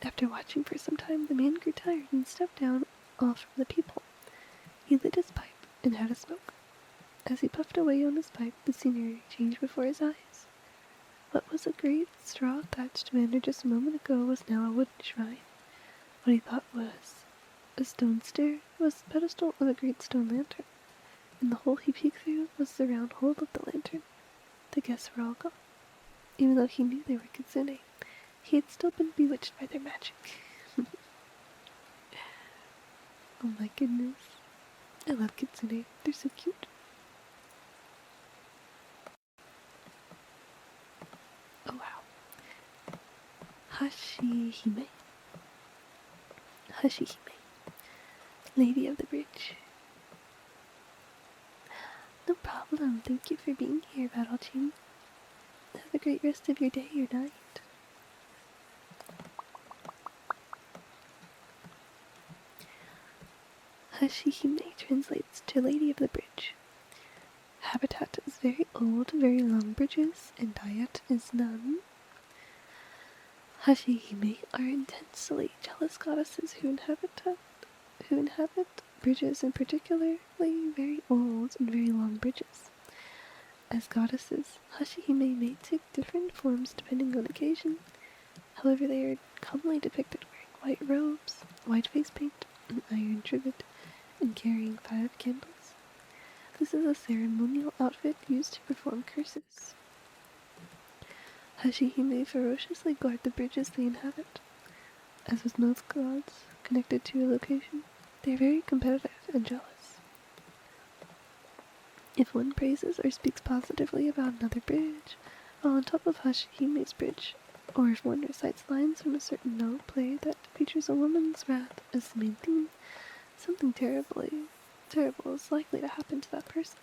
After watching for some time, the man grew tired and stepped down off from the people. He lit his pipe and had a smoke. As he puffed away on his pipe, the scenery changed before his eyes. What was a great straw-thatched manor just a moment ago was now a wooden shrine. What he thought was a stone stair was the pedestal of a great stone lantern, and the hole he peeked through was the round hole of the lantern. The guests were all gone. Even though he knew they were kitsune, he had still been bewitched by their magic. Oh my goodness. I love kitsune. They're so cute. Oh wow. Hashihime. Lady of the Bridge. No problem. Thank you for being here, Battle-chan. Have a great rest of your day or night. Hashihime translates to Lady of the Bridge. Habitat is very old, very long bridges, and diet is none. Hashihime are intensely jealous goddesses who inhabit bridges, and particularly very old and very long bridges. As goddesses, Hashihime may take different forms depending on occasion. However, they are commonly depicted wearing white robes, white face paint, an iron trivet, and carrying 5 candles. This is a ceremonial outfit used to perform curses. Hashihime ferociously guard the bridges they inhabit. As with most gods connected to a location, they are very competitive and jealous. If one praises or speaks positively about another bridge, while on top of Hashihime's bridge, or if one recites lines from a certain note play that features a woman's wrath as the main theme, something terrible is likely to happen to that person.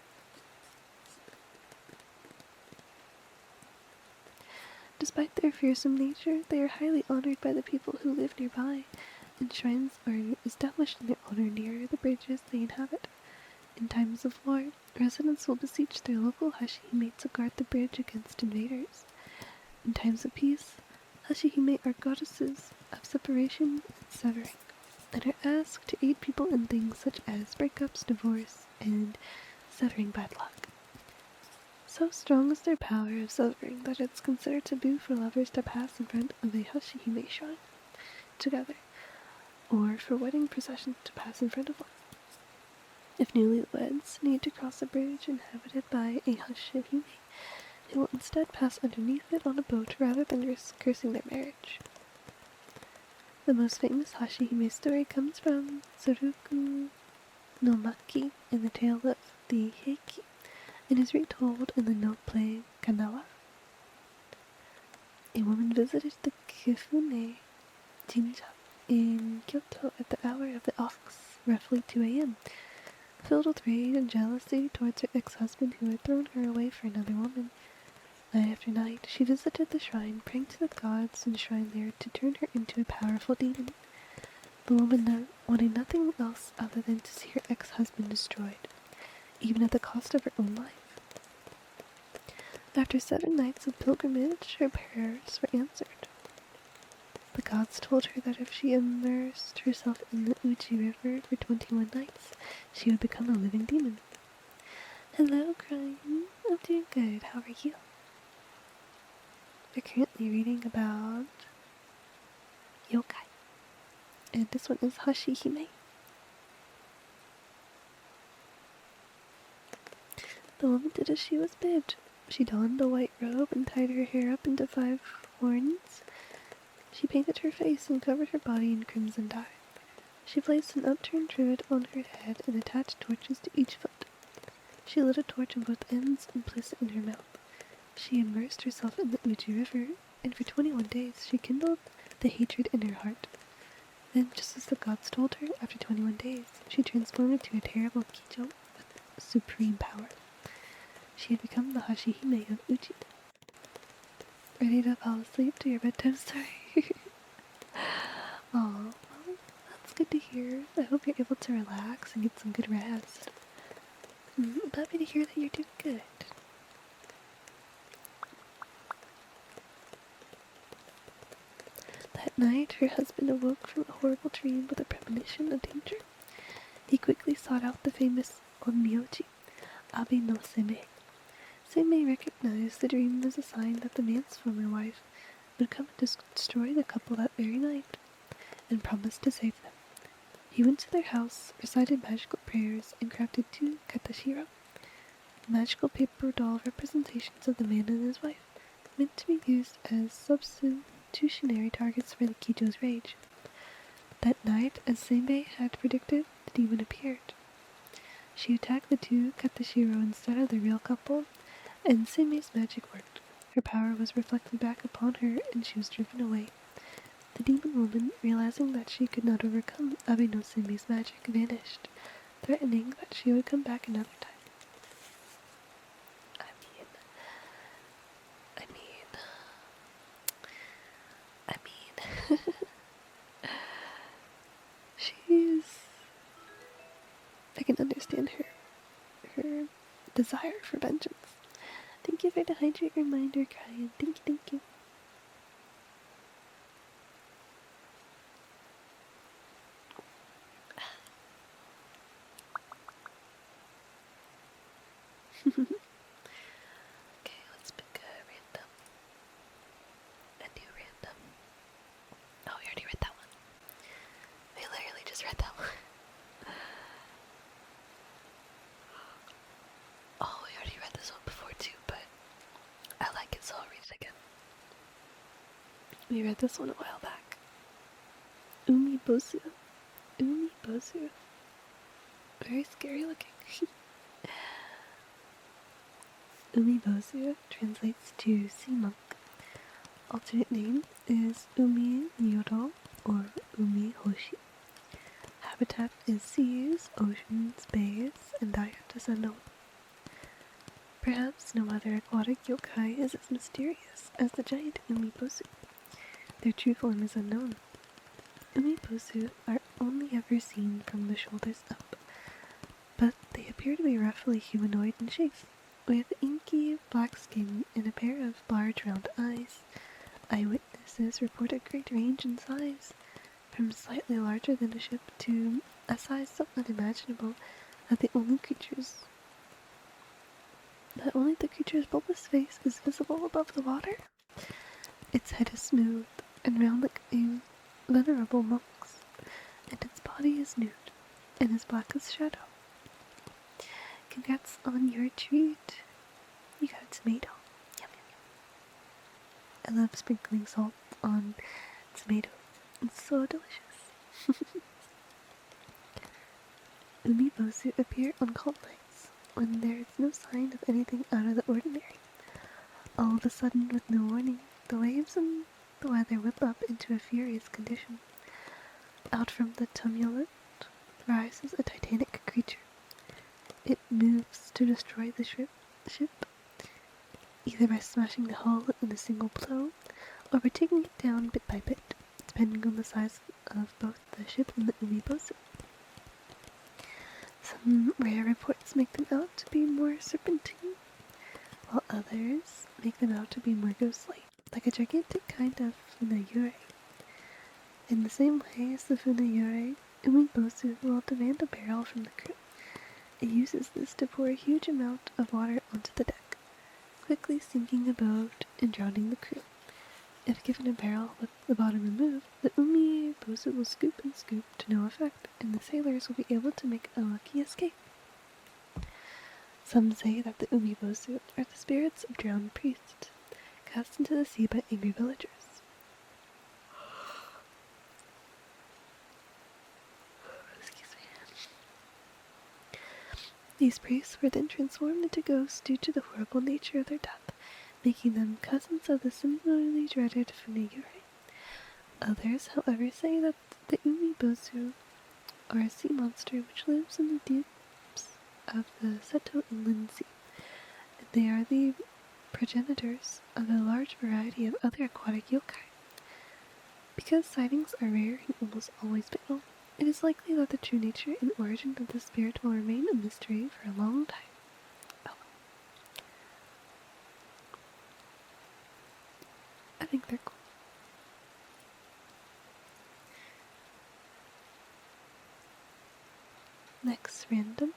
Despite their fearsome nature, they are highly honored by the people who live nearby, and shrines are established in their honor near the bridges they inhabit. In times of war, residents will beseech their local Hashihime to guard the bridge against invaders. In times of peace, Hashihime are goddesses of separation and severing, and are asked to aid people in things such as breakups, divorce, and severing bad luck. So strong is their power of severing that it's considered taboo for lovers to pass in front of a Hashihime shrine together, or for wedding processions to pass in front of one. If newlyweds need to cross a bridge inhabited by a Hashihime, they will instead pass underneath it on a boat rather than risk cursing their marriage. The most famous Hashihime story comes from Tsuruku no Maki in the tale of the Heiki, and is retold in the note play Kanawa. A woman visited the Kifune Jinja in Kyoto at the hour of the ox, roughly 2 a.m., filled with rage and jealousy towards her ex-husband who had thrown her away for another woman. Night after night, she visited the shrine, praying to the gods enshrined there to turn her into a powerful demon. The woman wanted nothing else other than to see her ex-husband destroyed, even at the cost of her own life. After 7 nights of pilgrimage, her prayers were answered. The gods told her that if she immersed herself in the Uji River for 21 nights, she would become a living demon. Hello, Crime. I'm doing good. How are you? We're currently reading about Yokai, and this one is Hashihime. The woman did as she was bid. She donned a white robe and tied her hair up into 5 horns. She painted her face and covered her body in crimson dye. She placed an upturned trivet on her head and attached torches to each foot. She lit a torch on both ends and placed it in her mouth. She immersed herself in the Uji River, and for 21 days she kindled the hatred in her heart. Then, just as the gods told her, after 21 days, she transformed into a terrible Kijo with supreme power. She had become the Hashihime of Uji. Ready to fall asleep to your bedtime story? Aw, well, that's good to hear. I hope you're able to relax and get some good rest. I'm happy to hear that you're doing good. That night, her husband awoke from a horrible dream with a premonition of danger. He quickly sought out the famous onmyoji, Abe no Seme. Seme recognized the dream as a sign that the man's former wife would come and destroy the couple that very night, and promised to save them. He went to their house, recited magical prayers, and crafted 2 katashiro, magical paper doll representations of the man and his wife, meant to be used as substitutionary targets for the Kijo's rage. That night, as Senbei had predicted, the demon appeared. She attacked the 2 katashiro instead of the real couple, and Senbei's magic worked. Her power was reflected back upon her, and she was driven away. The demon woman, realizing that she could not overcome Abe no Senbei's magic, vanished, threatening that she would come back another time. I mean, I can understand her desire for vengeance. Thank you for the hydrate reminder, Kyan. Thank you. We read this one a while back. Umibozu. Umibozu. Very scary looking. Umibozu translates to sea monk. Alternate name is Umi Nyodo or Umi Hoshi. Habitat is seas, oceans, bays, and diet is unknown. Perhaps no other aquatic yokai is as mysterious as the giant Umibozu. Their true form is unknown. Umibozu are only ever seen from the shoulders up, but they appear to be roughly humanoid in shape, with inky black skin and a pair of large round eyes. Eyewitnesses report a great range in size, from slightly larger than a ship to a size so unimaginable that only the creature's bulbous face is visible above the water. Its head is smooth and round like a venerable monk's, and its body is nude and as black as shadow. Congrats on your treat. You got a tomato. Yum, yum, yum. I love sprinkling salt on tomatoes. It's so delicious. Umibozu appear on calm nights when there is no sign of anything out of the ordinary. All of a sudden, with no warning, the waves and the weather whip up into a furious condition. Out from the tumult rises a titanic creature. It moves to destroy the ship, either by smashing the hull in a single blow, or by taking it down bit by bit, depending on the size of both the ship and the Umibozu. Some rare reports make them out to be more serpentine, while others make them out to be more ghostly, like a gigantic kind of funayure. In the same way as the funayure, Umibozu will demand a barrel from the crew. It uses this to pour a huge amount of water onto the deck, quickly sinking a boat and drowning the crew. If given a barrel with the bottom removed, the Umibozu will scoop and scoop to no effect, and the sailors will be able to make a lucky escape. Some say that the Umibozu are the spirits of drowned priests, cast into the sea by angry villagers. Excuse me. These priests were then transformed into ghosts due to the horrible nature of their death, making them cousins of the similarly dreaded funayure. Others, however, say that the Umibozu are a sea monster which lives in the deeps of the Seto Inland Sea, and they are the progenitors of a large variety of other aquatic yokai. Because sightings are rare and almost always fatal, it is likely that the true nature and origin of the spirit will remain a mystery for a long time. Oh. I think they're cool. Next random.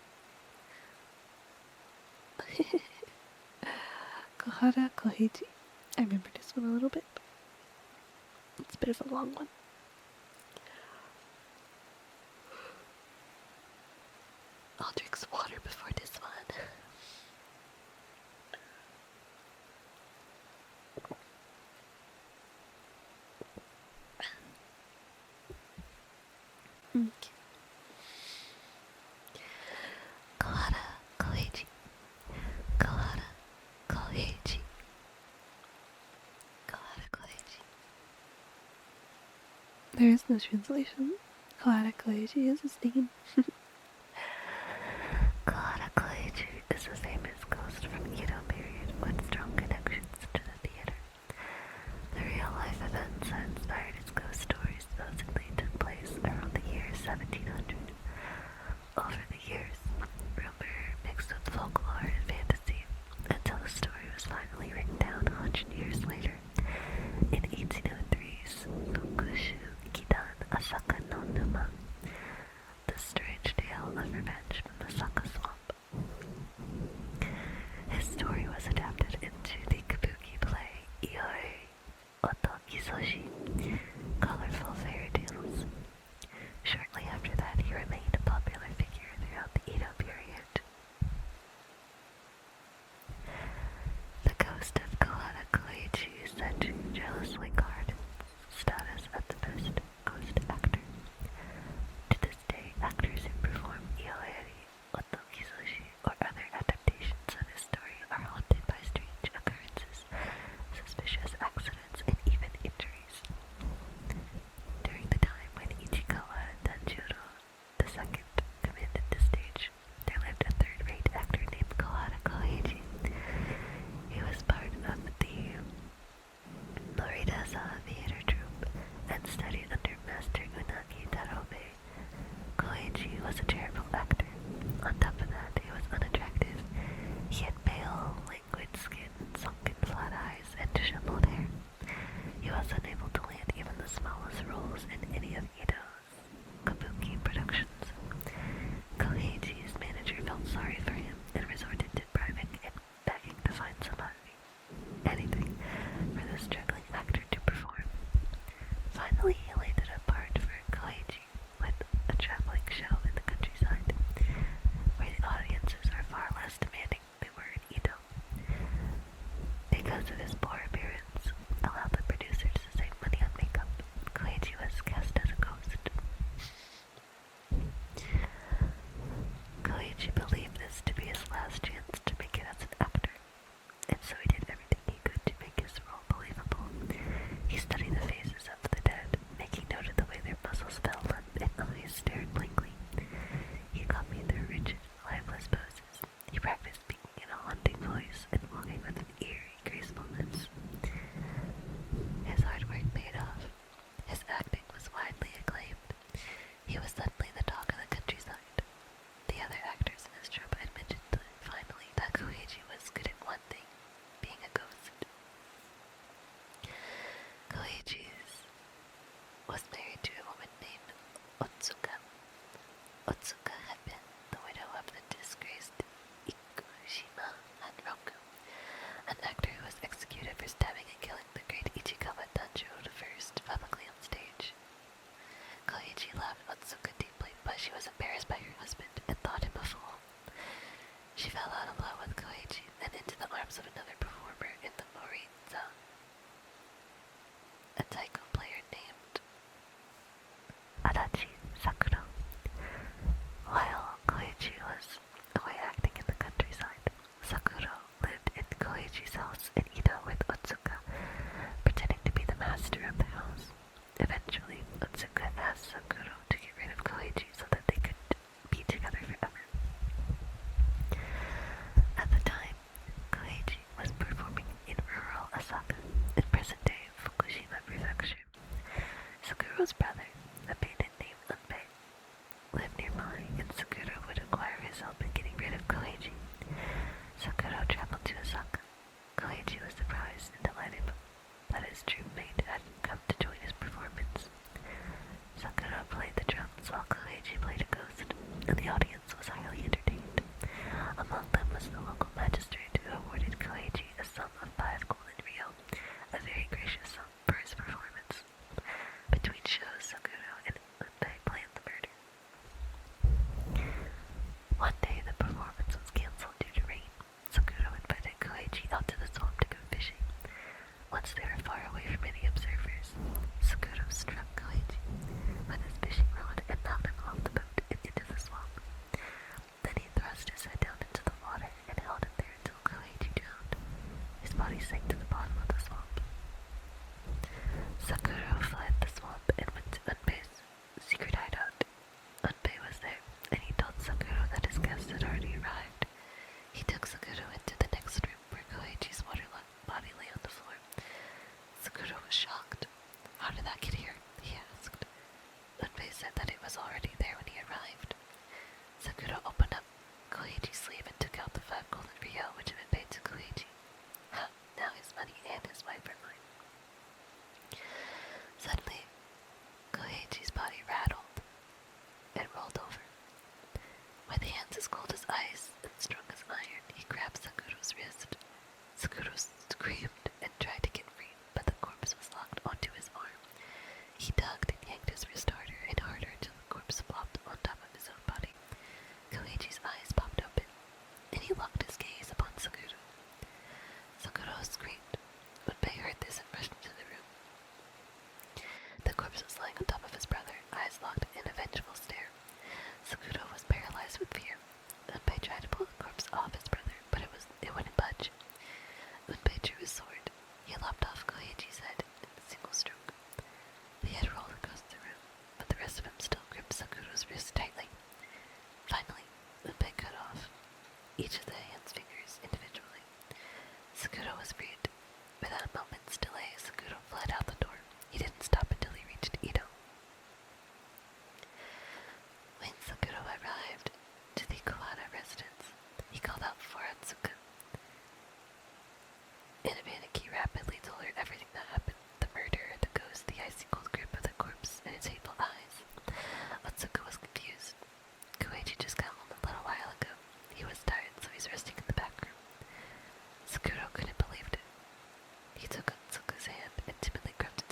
Kohara Koheiji. I remember this one a little bit. It's a bit of a long one. I'll drink some water before this one. Okay. Kohara Koheiji. Kohara Koheiji. Kohara Koheiji. There is no translation. Kohara Koheiji is his name. Kohara Koheiji is a famous ghost from Edo period with strong connections to the theater. The real-life events that inspired his ghost stories supposedly took place around the year 1700. Over the years, rumor mixed with folklore and fantasy, until the story was finally written down 100 years later. In 1803's Tokushu Kidan Asaka no Numa, the strange tale of revenge from the Saka Swamp. His story was adapted into the kabuki play Ioi Otokisoshi, colorful fairy tales. Shortly after that, he remained a popular figure throughout the Edo period. The ghost of Kohara Koichi is said to jealously guard because of his poor appearance, allowed the producers to save money on makeup, Koichi was cast as a ghost. Koichi believed this to be his last chance to make it as an actor, and so he did everything he could to make his role believable. He studied the faces of the dead, making note of the way their muscles fell limp and eyes stared blankly. He copied their rigid, lifeless poses. He practiced speaking in a haunting voice and walking with an eerie gracefulness. His hard work paid off. His acting was widely acclaimed. He was suddenly the talk of the countryside. The other actors in his troupe admitted finally that Koichi was good at one thing, being a ghost. Koichi was married to a woman named Otsuka. Otsuka had been the widow of the disgraced Ikushima Hanroku, an actor who was executed for stabbing and killing the great Ichikawa Danjo I publicly on stage. Koichi loved Otsuka deeply, but she was embarrassed by her husband and thought him a fool. She fell out of love with Koichi and into the arms of another performer in the Morinza, a taiko player named Adachi Sakura. While Koichi was away acting in the countryside, Sakura lived in Koichi's house in Ida with Otsuka, pretending to be the master of the house. Eventually, Otsuka asked Sakura to get rid of Koichi so that they could be together forever. At the time, Koichi was performing in rural Osaka, in present-day Fukushima Prefecture. Sakura's brother, a bandit named Unpei, lived nearby, and Sakura would acquire his help in getting rid of Koichi. Sakura traveled to Osaka. Koichi was surprised and delighted that his troop mate had come to join his performance. Sakura played the drums while Koichi played a ghost, and the audience was highly entertained. Among them was the local magistrate who awarded Koichi a sum of 5 golden ryo, a very gracious sum for his performance. Between shows, Sakura and Unpei planned the murder. One day, the performance was cancelled due to rain. Sakura invited Koichi out to the swamp to go fishing. Once they were far away from any observers, Sakura struck Koichi with his fishing rod and knocked him off the boat and into the swamp. Then he thrust his head down into the water and held him there until Koichi drowned. His body sank to the bottom of the swamp. Sakura fled the swamp and went to Unpei's secret hideout. Unpei was there, and he told Sakura that his guests had already arrived. He took Sakura into the next room where Koichi's waterlogged body lay on the floor. Sakura was shocked. How did that get here? He asked. Unpei said that it was already there when he arrived. Sakura opened up Koichi's sleeve and took out the 5 golden ryo which had been paid to Koichi. Ha! Now his money and his wife are mine. Suddenly, Koichi's body rattled and rolled over. With hands as cold as ice and strong as iron, he grabbed Sakura's wrist. Sakura screamed and tried to get free, but the corpse was locked onto his arm. He tugged and yanked his wrist harder and harder until the corpse flopped on top of his own body. Koichi's eyes popped open, and he locked his gaze upon Sakura. Sakura screamed. Unpei heard this and rushed into the room. The corpse was lying on top of his brother, eyes locked in a vengeful stare. Sakura was paralyzed with fear. Unpei tried to pull the corpse off his brother, but it wouldn't budge. Unpei drew his sword. He lopped off Koichi's head in a single stroke. The head rolled across the room, but the rest of him still gripped Sakura's wrist tightly. Finally, Unpei cut off each of the hand's fingers individually. Sakura was freed. Without a moment's delay, Sakura fled out the door. He didn't stop until he reached Ito. When Sakura arrived to the Kawada residence, he called out for Otsuka. In a panic, he rapidly told her everything that happened: the murder, the ghost, the icy cold grip of the corpse, and its hateful eyes. Otsuka was confused. Koichi just got home a little while ago. He was tired, so he's resting in the back room. Sakura couldn't believe it. He took Otsuka's hand and timidly crept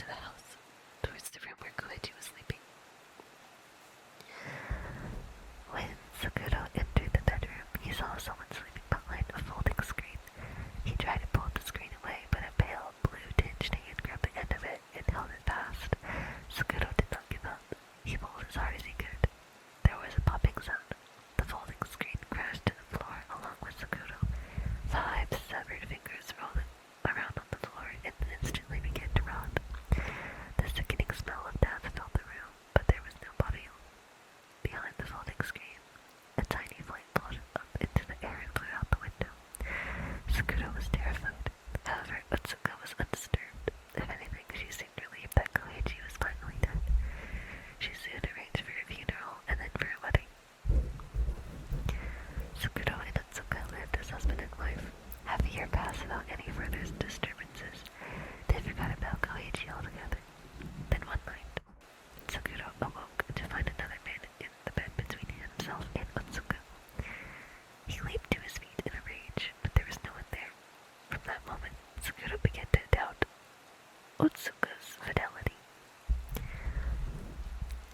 Otsuka's fidelity.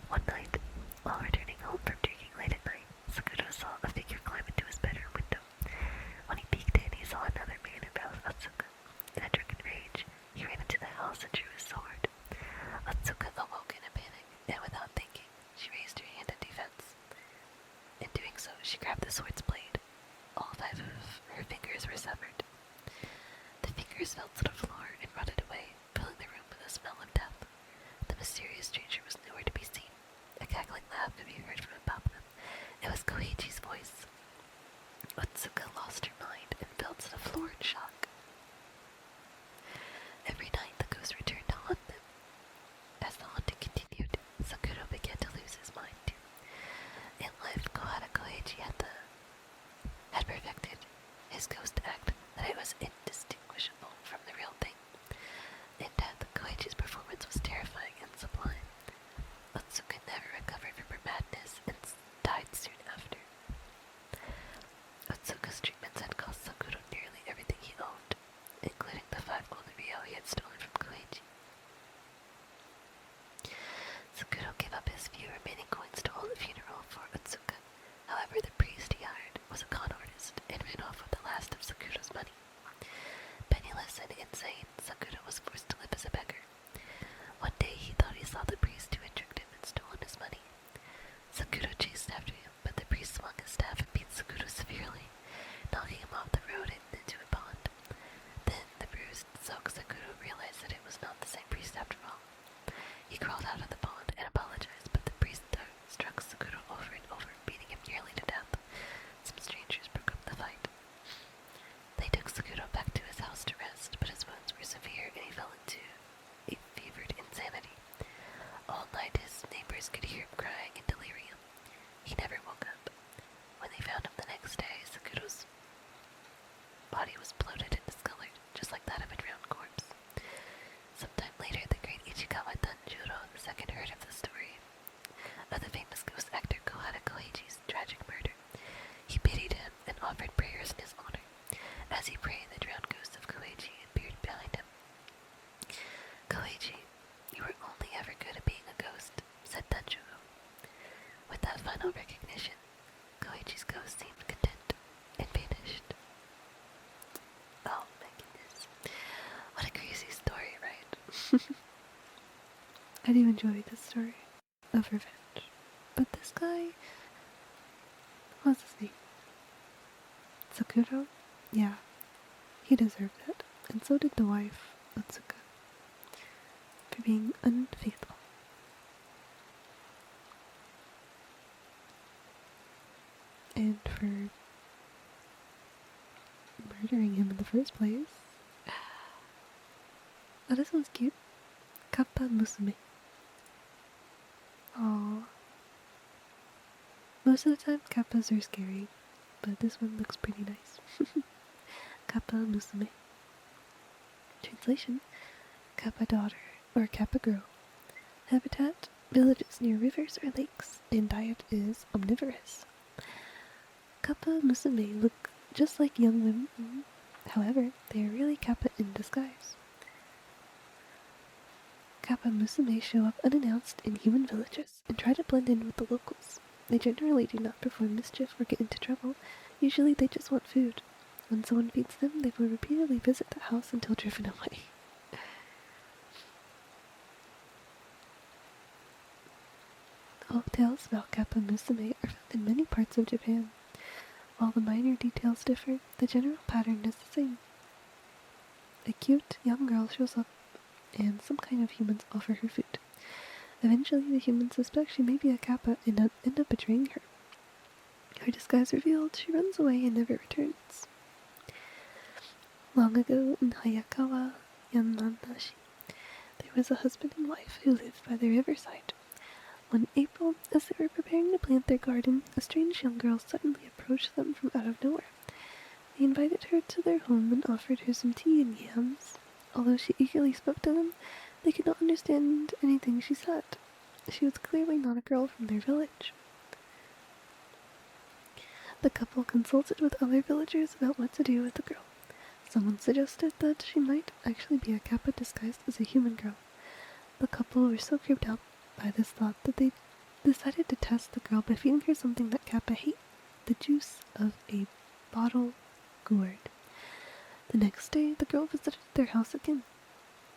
One night, while returning home from drinking late at night, Sakura saw a figure climb into his bedroom window. When he peeked in, he saw another man in front of Otsuka. In a drunken rage, he ran into the house and drew his sword. Otsuka awoke in a panic, and without thinking, she raised her hand in defense. In doing so, she grabbed the sword's blade. All 5 of her fingers were severed. The fingers fell to the floor and rotted away, filling the room with a smell of death. The mysterious stranger was nowhere to be seen. A cackling laugh could be heard from above them. It was Koichi's voice. Otsuka lost her mind and fell to the floor in shock. Every night the ghost returned to haunt them. As the haunting continued, Sakura began to lose his mind too. In life, Koichi had perfected his ghost act that it was indistinguishable from the real thing. In death, Koichi's performance was terrifying and sublime. Otsuka never recovered from her madness and died soon after. Otsuka's treatments had cost Sakura nearly everything he owned, including the 5 golden ryo he had stolen from Koichi. Sakura gave up his few remaining coins to hold a funeral for Otsuka. However, the priest he hired was a con artist and ran off with the last of Sakura's money. Penniless and insane, Sakura was forced to live as a beggar. One day he thought he saw the priest who had tricked him and stolen his money. Sakura chased after him, but the priest swung his staff and beat Sakura severely, knocking him off the road and into a pond. Then the bruised, soaked Sakura realized that it was not the same priest after all. He crawled out of the pond and apologized, but the priest struck Sakura over and over, beating him nearly to death. Some strangers broke up the fight. They took Sakura back to his house to rest, but his wounds were severe and he fell into a fevered insanity. All night his neighbors could hear him crying in delirium. He never woke up. When they found him the next day, Sakura's body was bloated and discolored, just like that of a drowned corpse. Sometime later, the great Ichikawa Tanjiro II heard of the story of the famous ghost actor Koichi's tragic murder. He pitied him and offered prayers in his honor. As he prayed, the drowned ghost of Koichi appeared behind him. "Koichi, you were only ever good at being a ghost," said Tanjiro. With that final recognition, Koichi's ghost seemed content and vanished. Oh my goodness. What a crazy story, right? I do enjoy this story of revenge. But this guy, what's his name? Sakura? Yeah, he deserved it. And so did the wife, Otsuka, for being unfaithful. And for murdering him in the first place. Oh, this one's cute. Kappa Musume. Aww. Most of the time, kappas are scary, but this one looks pretty nice. Kappa Musume. Translation: Kappa daughter or Kappa girl. Habitat: villages near rivers or lakes, and diet is omnivorous. Kappa Musume look just like young women, however, they are really kappa in disguise. Kappa Musume show up unannounced in human villages and try to blend in with the locals. They generally do not perform mischief or get into trouble. Usually they just want food. When someone feeds them, they will repeatedly visit the house until driven away. Folk tales about Kappa Musume are found in many parts of Japan. While the minor details differ, the general pattern is the same. A cute young girl shows up, and some kind of humans offer her food. Eventually, the humans suspect she may be a kappa and end up betraying her. Her disguise revealed, she runs away and never returns. Long ago in Hayakawa, Yanmanashi, there was a husband and wife who lived by the riverside. One April, as they were preparing to plant their garden, a strange young girl suddenly approached them from out of nowhere. They invited her to their home and offered her some tea and yams. Although she eagerly spoke to them, they could not understand anything she said. She was clearly not a girl from their village. The couple consulted with other villagers about what to do with the girl. Someone suggested that she might actually be a kappa disguised as a human girl. The couple were so creeped out by this thought that they decided to test the girl by feeding her something that kappa hate, the juice of a bottle gourd. The next day, the girl visited their house again.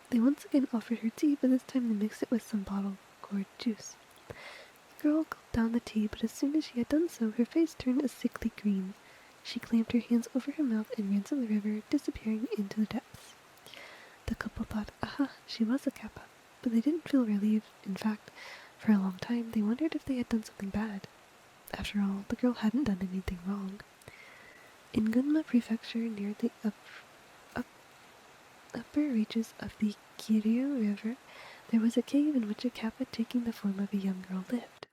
They once again offered her tea, but this time they mixed it with some bottle gourd juice. The girl gulped down the tea, but as soon as she had done so, her face turned a sickly green. She clamped her hands over her mouth and ran to the river, disappearing into the depths. The couple thought, aha, she was a kappa, but they didn't feel relieved. In fact, for a long time, they wondered if they had done something bad. After all, the girl hadn't done anything wrong. In Gunma Prefecture, near the upper reaches of the Kiryu River, there was a cave in which a kappa taking the form of a young girl lived.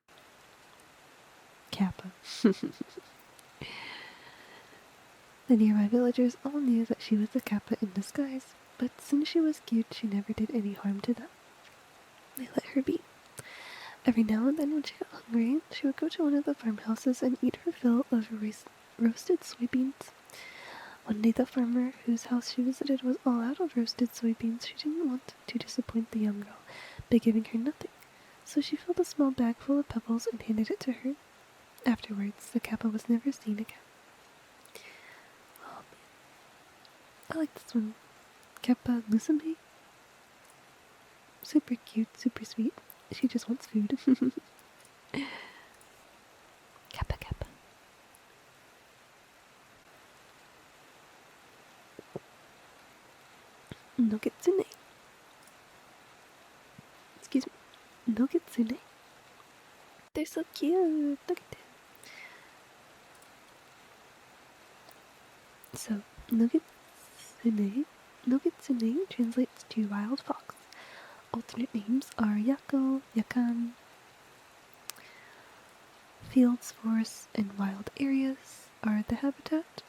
Kappa. The nearby villagers all knew that she was a kappa in disguise, but since she was cute, she never did any harm to them. They let her be. Every now and then when she got hungry, she would go to one of the farmhouses and eat her fill of roasted soybeans. One day the farmer whose house she visited was all out of roasted soybeans. She didn't want to disappoint the young girl by giving her nothing, so she filled a small bag full of pebbles and handed it to her. Afterwards, the kappa was never seen again. Oh man, I like this one. Kappa Musume. Super cute, super sweet. She just wants food. Kappa kappa. Nogitsune. Excuse me. Nogitsune. They're so cute. Look at them. So, Nogitsune translates to wild fox. Alternate names are Yako, Yakan. Fields, forests, and wild areas are the habitat.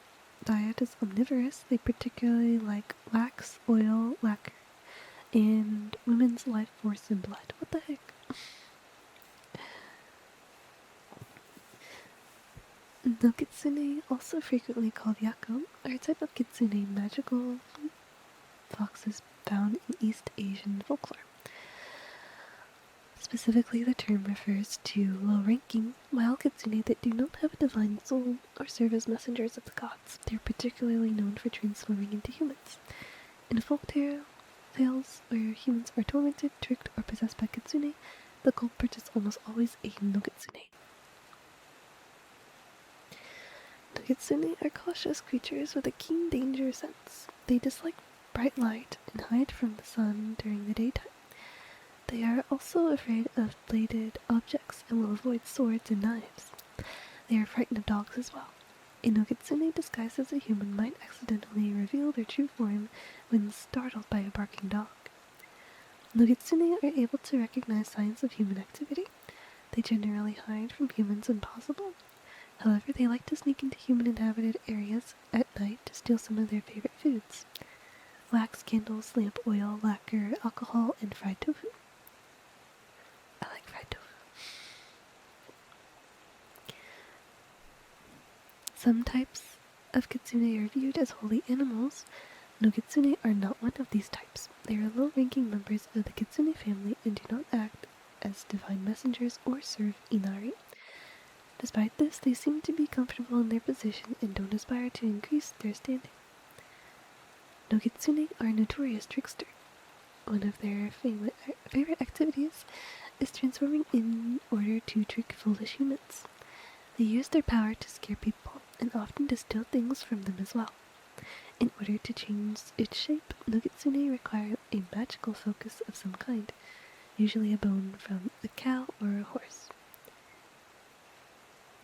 Diet is omnivorous. They particularly like wax, oil, lacquer, and women's life force and blood. What the heck? The kitsune, also frequently called yako, are a type of kitsune magical foxes found in East Asian folklore. Specifically, the term refers to low-ranking, wild kitsune that do not have a divine soul or serve as messengers of the gods. They are particularly known for transforming into humans. In folk tales where humans are tormented, tricked, or possessed by kitsune, the culprit is almost always a nogitsune. Nogitsune are cautious creatures with a keen danger sense. They dislike bright light and hide from the sun during the daytime. They are also afraid of bladed objects and will avoid swords and knives. They are frightened of dogs as well. A Nogitsune disguised as a human might accidentally reveal their true form when startled by a barking dog. Nogitsune are able to recognize signs of human activity. They generally hide from humans when possible. However, they like to sneak into human-inhabited areas at night to steal some of their favorite foods. Wax, candles, lamp oil, lacquer, alcohol, and fried tofu. I like fried tofu. Some types of kitsune are viewed as holy animals. Nogitsune are not one of these types. They are low-ranking members of the kitsune family and do not act as divine messengers or serve inari. Despite this, they seem to be comfortable in their position and don't aspire to increase their standing. Nogitsune are a notorious trickster. One of their favorite activities is transforming in order to trick foolish humans. They use their power to scare people and often to steal things from them as well. In order to change its shape, Nogitsune require a magical focus of some kind, usually a bone from a cow or a horse.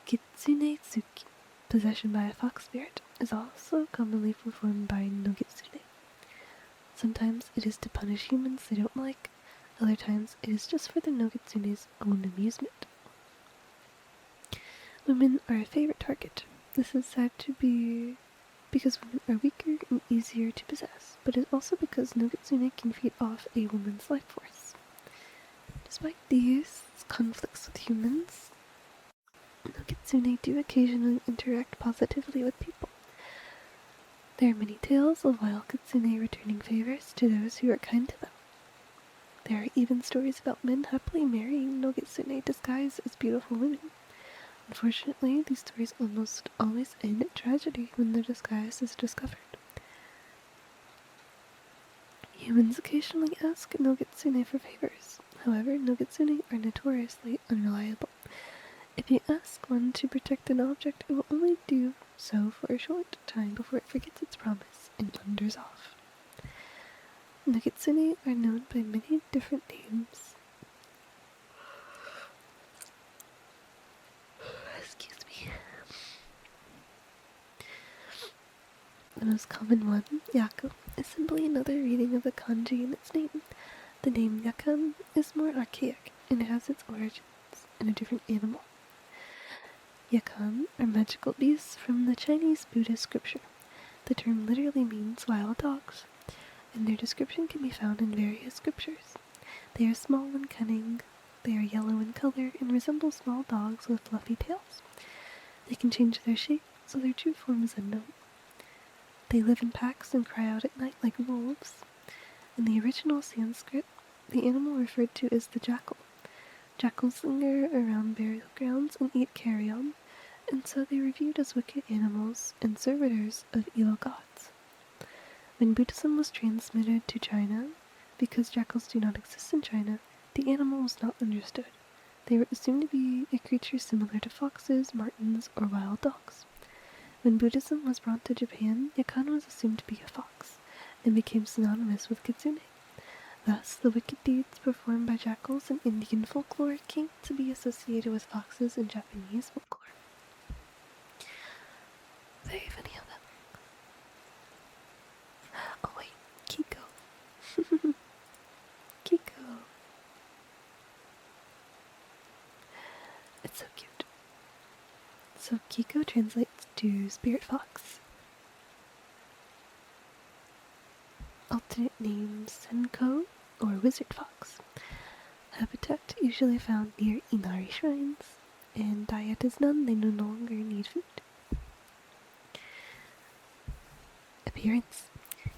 Kitsune Tsuki, possession by a fox spirit, is also commonly performed by Nogitsune. Sometimes it is to punish humans they don't like, other times it is just for the Nogitsune's own amusement. Women are a favorite target. This is said to be because women are weaker and easier to possess, but it's also because Nogitsune can feed off a woman's life force. Despite these conflicts with humans, Nogitsune do occasionally interact positively with people. There are many tales of wild kitsune returning favors to those who are kind to them. There are even stories about men happily marrying no kitsune disguised as beautiful women. Unfortunately, these stories almost always end in tragedy when their disguise is discovered. Humans occasionally ask no-kitsune for favors. However, no-kitsune are notoriously unreliable. If you ask one to protect an object, it will only do so for a short time before it forgets its promise and wanders off. No-kitsune are known by many different names. Excuse me. The most common one, Yaku, is simply another reading of the kanji in its name. The name Yakan is more archaic and has its origins in a different animal. Yakan are magical beasts from the Chinese Buddhist scripture. The term literally means wild dogs, and their description can be found in various scriptures. They are small and cunning, they are yellow in color, and resemble small dogs with fluffy tails. They can change their shape, so their true form is unknown. They live in packs and cry out at night like wolves. In the original Sanskrit, the animal referred to is the jackal. Jackals linger around burial grounds and eat carrion, and so they were viewed as wicked animals and servitors of evil gods. When Buddhism was transmitted to China, because jackals do not exist in China, the animal was not understood. They were assumed to be a creature similar to foxes, martens, or wild dogs. When Buddhism was brought to Japan, Yakan was assumed to be a fox, and became synonymous with kitsune. Thus, the wicked deeds performed by jackals in Indian folklore came to be associated with foxes in Japanese folklore. Very funny of them. Oh wait, Kiko. Kiko. It's so cute. So Kiko translates to spirit fox. Alternate names Senko or wizard fox. Habitat usually found near Inari shrines, and diet is none, they no longer need food. Appearance.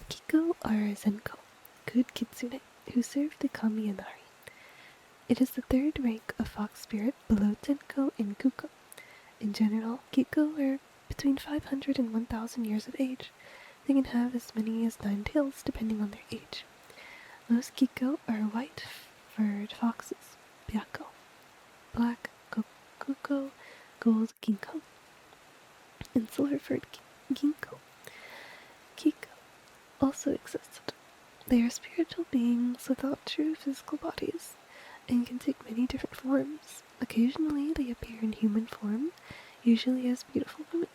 Kiko are Zenko, good kitsune, who serve the kami Inari. It is the third rank of fox spirit below Tenko and Kuko. In general, Kiko are between 500 and 1,000 years of age. They can have as many as 9 tails depending on their age. Most Kiko are white-furred foxes, Byako, black Kuko, gold Ginkgo, and silver-furred Ginkgo. Kiko also exist. They are spiritual beings without true physical bodies and can take many different forms. Occasionally they appear in human form, usually as beautiful women.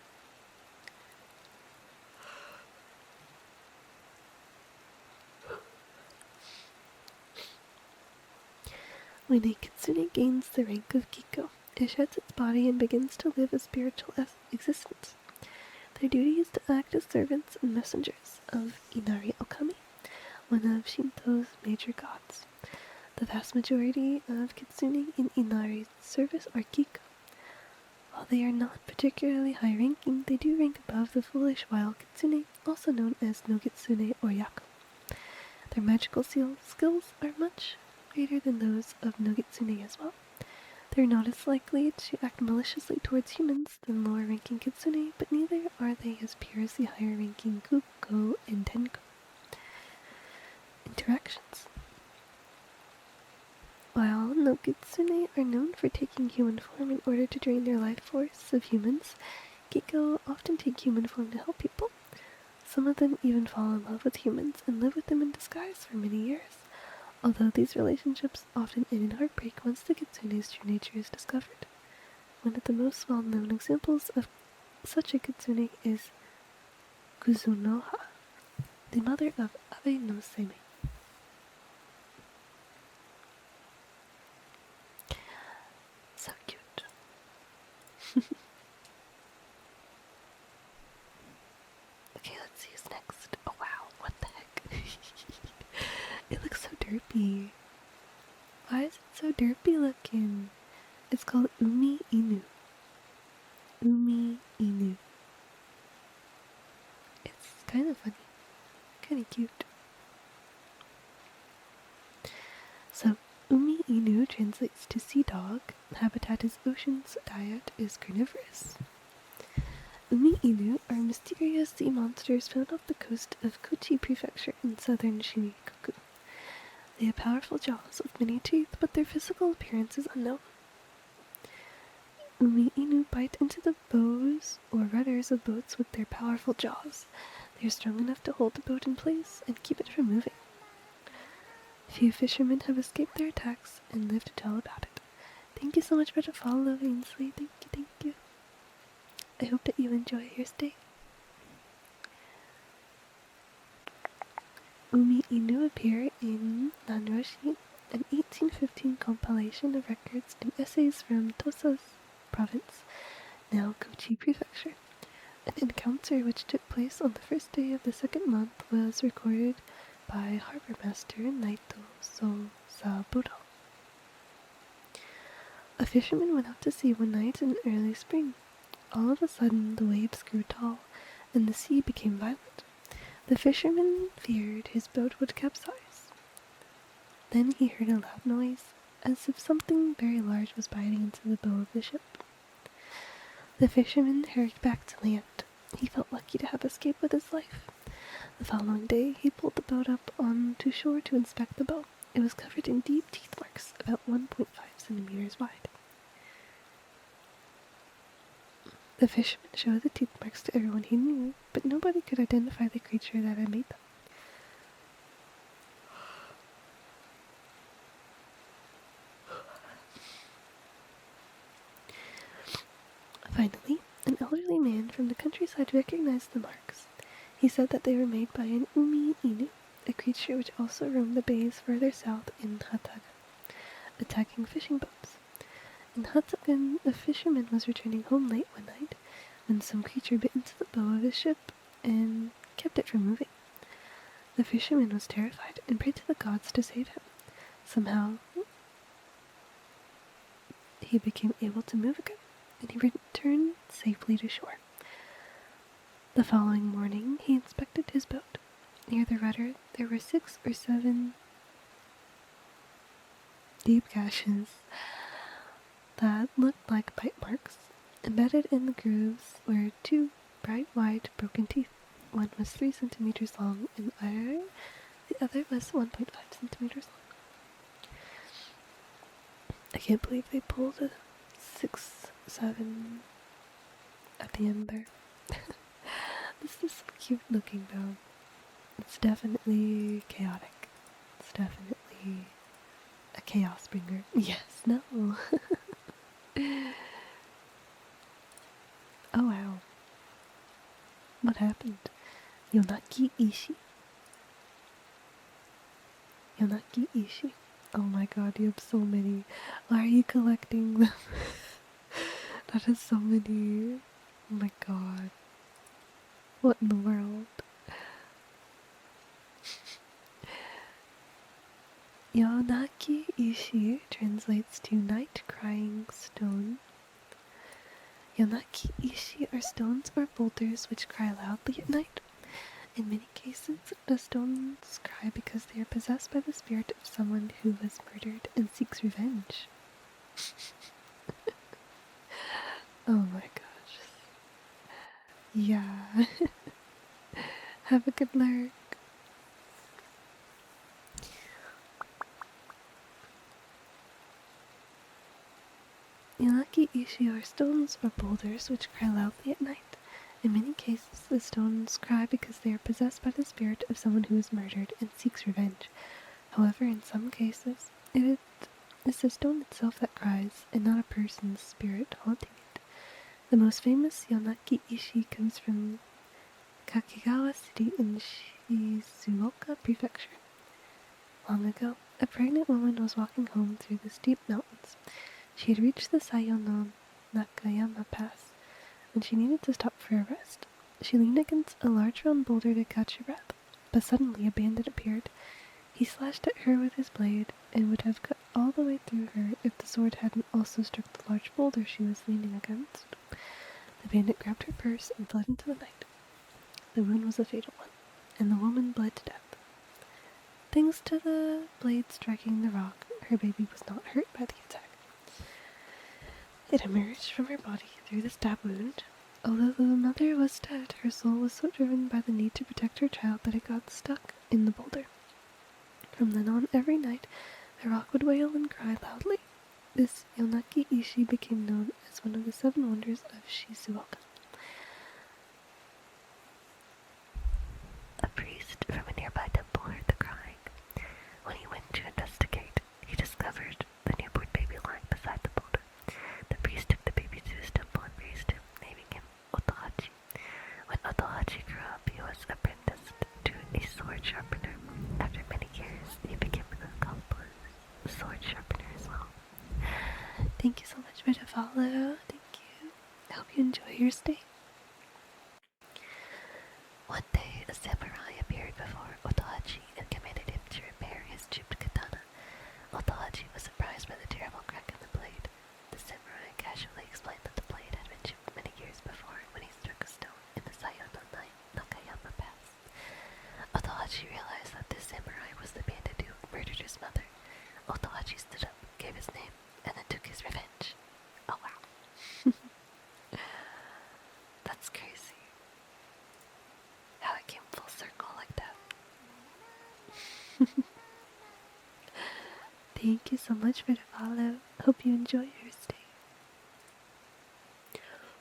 When a kitsune gains the rank of Kiko, it sheds its body and begins to live a spiritual existence. Their duty is to act as servants and messengers of Inari Okami, one of Shinto's major gods. The vast majority of kitsune in Inari's service are Kiko. While they are not particularly high-ranking, they do rank above the foolish wild kitsune, also known as no kitsune or yaku. Their magical skills are much greater than those of no kitsune as well. They are not as likely to act maliciously towards humans than lower-ranking kitsune, but neither are they as pure as the higher-ranking Kuko and Tenko. Interactions. While no kitsune are known for taking human form in order to drain their life force of humans, Kiko often take human form to help people. Some of them even fall in love with humans and live with them in disguise for many years, although these relationships often end in heartbreak once the kitsune's true nature is discovered. One of the most well-known examples of such a kitsune is Kuzunoha, the mother of Abe no Seimei. So cute. Okay, let's see who's next. Oh wow, what the heck? It looks so derpy. Why is it so derpy looking? It's called Umi Inu. Umi Inu. It's kind of funny, kind of cute. So, Umi Inu translates to sea dog. Habitat is oceans, diet is carnivorous. Umi Inu are mysterious sea monsters found off the coast of Kochi Prefecture in southern Shinjuku. They have powerful jaws with many teeth, but their physical appearance is unknown. Umi Inu bite into the bows or rudders of boats with their powerful jaws. They are strong enough to hold the boat in place and keep it from moving. Few fishermen have escaped their attacks and live to tell about it. Thank you so much for the follow, Ainsley. Thank you, thank you. I hope that you enjoy your stay. Umi Inu appear in Nanroshi, an 1815 compilation of records and essays from Tosa's province, now Kochi Prefecture. An encounter which took place on the first day of the second month was recorded by Harbor Master Naito Saburo. A fisherman went out to sea one night in early spring. All of a sudden, the waves grew tall, and the sea became violent. The fisherman feared his boat would capsize. Then he heard a loud noise, as if something very large was biting into the bow of the ship. The fisherman hurried back to land. He felt lucky to have escaped with his life. The following day, he pulled the boat up onto shore to inspect the bow. It was covered in deep teeth marks, about 1.5 centimeters wide. The fisherman showed the teeth marks to everyone he knew, but nobody could identify the creature that had made them. Finally, an elderly man from the countryside recognized the marks. He said that they were made by an Umi Inu, a creature which also roamed the bays further south in Hatagan, attacking fishing boats. In Hatagan, a fisherman was returning home late one night when some creature bit into the bow of his ship and kept it from moving. The fisherman was terrified and prayed to the gods to save him. Somehow, he became able to move again, and he returned safely to shore. The following morning, he inspected his boat. Near the rudder, there were 6 or 7 deep gashes that looked like bite marks. Embedded in the grooves were 2 bright white broken teeth. One was 3 centimeters long and the other was 1.5 centimeters long. I can't believe they pulled a 6, 7 at the end there. This is so cute looking though. It's definitely chaotic. It's definitely a chaos bringer. Yes, no. Oh wow. What happened? Yonaki Ishi. Yonaki Ishi. Oh my god, you have so many. Why are you collecting them? That is so many. Oh my god. What in the world? Yonaki Ishi translates to night crying stone. Yonaki Ishi are stones or boulders which cry loudly at night. In many cases, the stones cry because they are possessed by the spirit of someone who was murdered and seeks revenge. Oh my gosh. Yeah. Have a good lurk. Yonaki Ishi are stones or boulders which cry loudly at night. In many cases, the stones cry because they are possessed by the spirit of someone who is murdered and seeks revenge. However, in some cases, it is the stone itself that cries, and not a person's spirit haunting it. The most famous Yonaki Ishi comes from Kakegawa City in Shizuoka Prefecture. Long ago, a pregnant woman was walking home through the steep mountains. She had reached the Sayo no Nakayama Pass when she needed to stop for a rest. She leaned against a large round boulder to catch her breath, but suddenly a bandit appeared. He slashed at her with his blade and would have cut all the way through her if the sword hadn't also struck the large boulder she was leaning against. The bandit grabbed her purse and fled into the night. the wound was a fatal one, and the woman bled to death. Thanks to the blade striking the rock, her baby was not hurt by the attack. It emerged from her body through the stab wound. Although the mother was dead, her soul was so driven by the need to protect her child that it got stuck in the boulder. From then on, every night, the rock would wail and cry loudly. This Yonaki Ishi became known as one of the 7 wonders of Shizuoka. A priest from a nearby temple heard the crying. When he went to investigate, he discovered the newborn baby lying beside the boulder. The priest took the baby to his temple and raised him, naming him Otohachi. When Otohachi grew up, he was apprenticed to a sword sharpener. After many years, he became an accomplished sword sharpener as well. Thank you so much for the follow. Thank you. I hope you enjoy your stay. One day, a samurai appeared before Otohachi and commanded him to repair his chipped katana. Otohachi was surprised by the terrible crack in the blade. The samurai casually explained that the blade had been chipped many years before when he struck a stone in the Sayona Nakayama Pass. Otohachi realized that this samurai was the bandit who murdered his mother. Otohachi stood up, gave his name, and then took his revenge. Oh wow. That's crazy. How it came full circle like that. Thank you so much for the follow. Hope you enjoy your stay.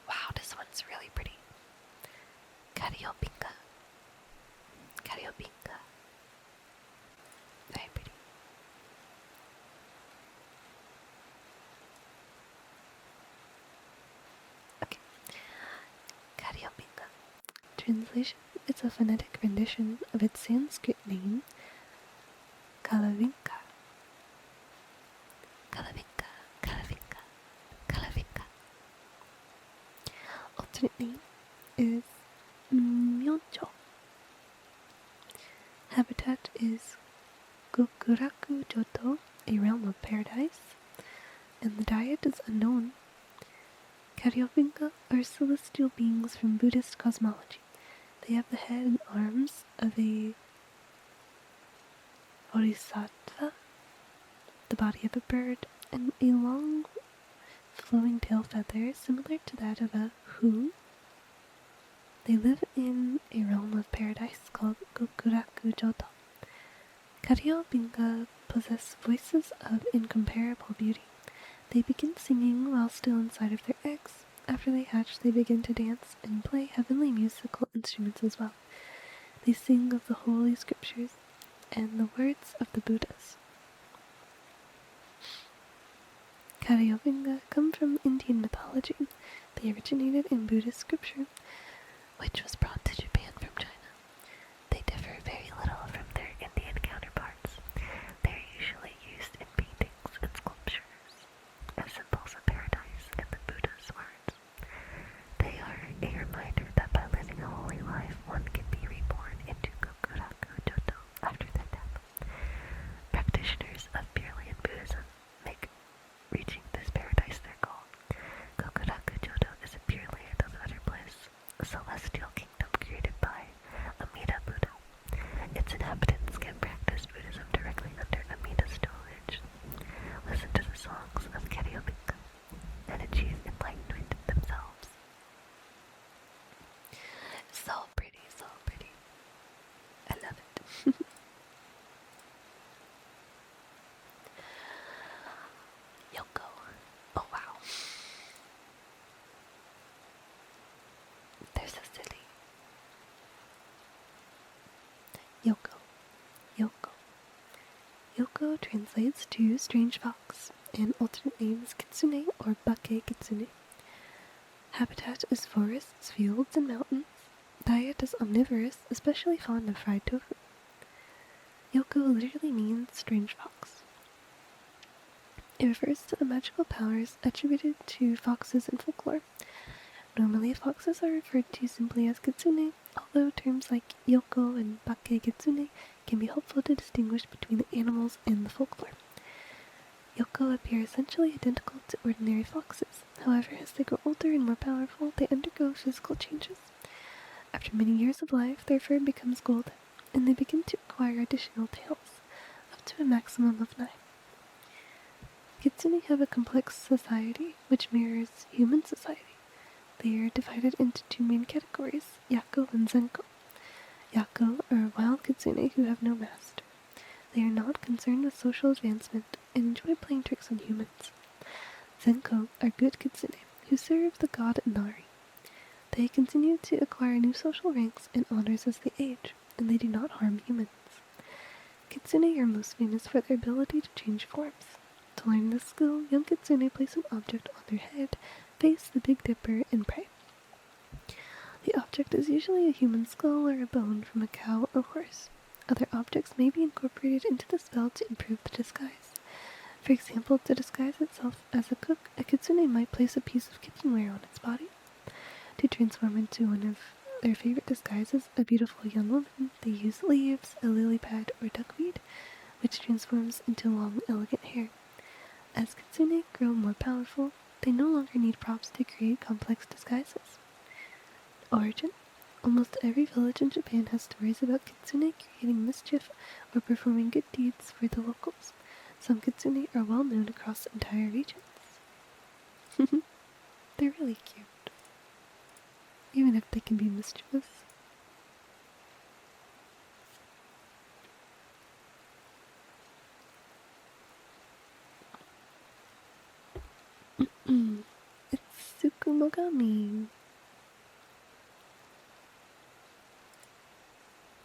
Wow, this one's really pretty. Kariopinka. Kariopinka. Very pretty. Okay. Kariopinka. Translation: it's a phonetic rendition of its Sanskrit name, Kalavinka. Kalavinka. Kalavinka. Kalavinka. Alternate name is Myoncho. Habitat is Gokuraku Joto, a realm of paradise, and the diet is unknown. Karyopinka are celestial beings from Buddhist cosmology. They have the head and arms of a bodhisattva, the body of a bird, and a long flowing tail feather similar to that of a hu. They live in a realm of paradise called Gokuraku Joto. Karyopinka possess voices of incomparable beauty. They begin singing while still inside of their eggs. After they hatch, they begin to dance and play heavenly musical instruments as well. They sing of the holy scriptures and the words of the Buddhas. Karyopinka come from Indian mythology. They originated in Buddhist scripture, which was brought to Japan from China. They differ very little from their Indian counterparts. They are usually used in paintings and sculptures as symbols of paradise and the Buddha's words. They are a reminder that by living a holy life, one can be reborn into Gokuraku Joto after their death. Practitioners of Pure Land Buddhism make reaching this paradise their goal. Gokuraku Joto is a pure land of utter bliss, a celestial kingdom created by Amida Buddha. Its inhabitants can practice Buddhism directly under Amida's tutelage, listen to the songs of Karyopinka, and achieve enlightenment themselves. So pretty, so pretty. I love it. Yoko. Oh wow. They're so silly. Yoko. Yoko. Yoko translates to strange fox, and alternate name is Kitsune or Bake Kitsune. Habitat is forests, fields, and mountains. Diet is omnivorous, especially fond of fried tofu. Yoko literally means strange fox. It refers to the magical powers attributed to foxes in folklore. Normally, foxes are referred to simply as kitsune, although terms like yoko and bake kitsune can be helpful to distinguish between the animals and the folklore. Yoko appear essentially identical to ordinary foxes. However, as they grow older and more powerful, they undergo physical changes. After many years of life, their fur becomes golden, and they begin to acquire additional tails, up to a maximum of 9. Kitsune have a complex society which mirrors human society. They are divided into 2 main categories, Yako and Zenko. Yako are wild kitsune who have no master. They are not concerned with social advancement and enjoy playing tricks on humans. Zenko are good kitsune who serve the god Inari. They continue to acquire new social ranks and honors as they age, and they do not harm humans. Kitsune are most famous for their ability to change forms. To learn this skill, young kitsune place an object on their head, face the Big Dipper, and pray. The object is usually a human skull or a bone from a cow or horse. Other objects may be incorporated into the spell to improve the disguise. For example, to disguise itself as a cook, a kitsune might place a piece of kitchenware on its body. To transform into one of their favorite disguises, a beautiful young woman, they use leaves, a lily pad, or duckweed, which transforms into long, elegant hair. As kitsune grow more powerful, they no longer need props to create complex disguises. Origin: almost every village in Japan has stories about kitsune creating mischief or performing good deeds for the locals. Some kitsune are well known across entire regions. They're really cute, even if they can be mischievous. It's Tsukumogami.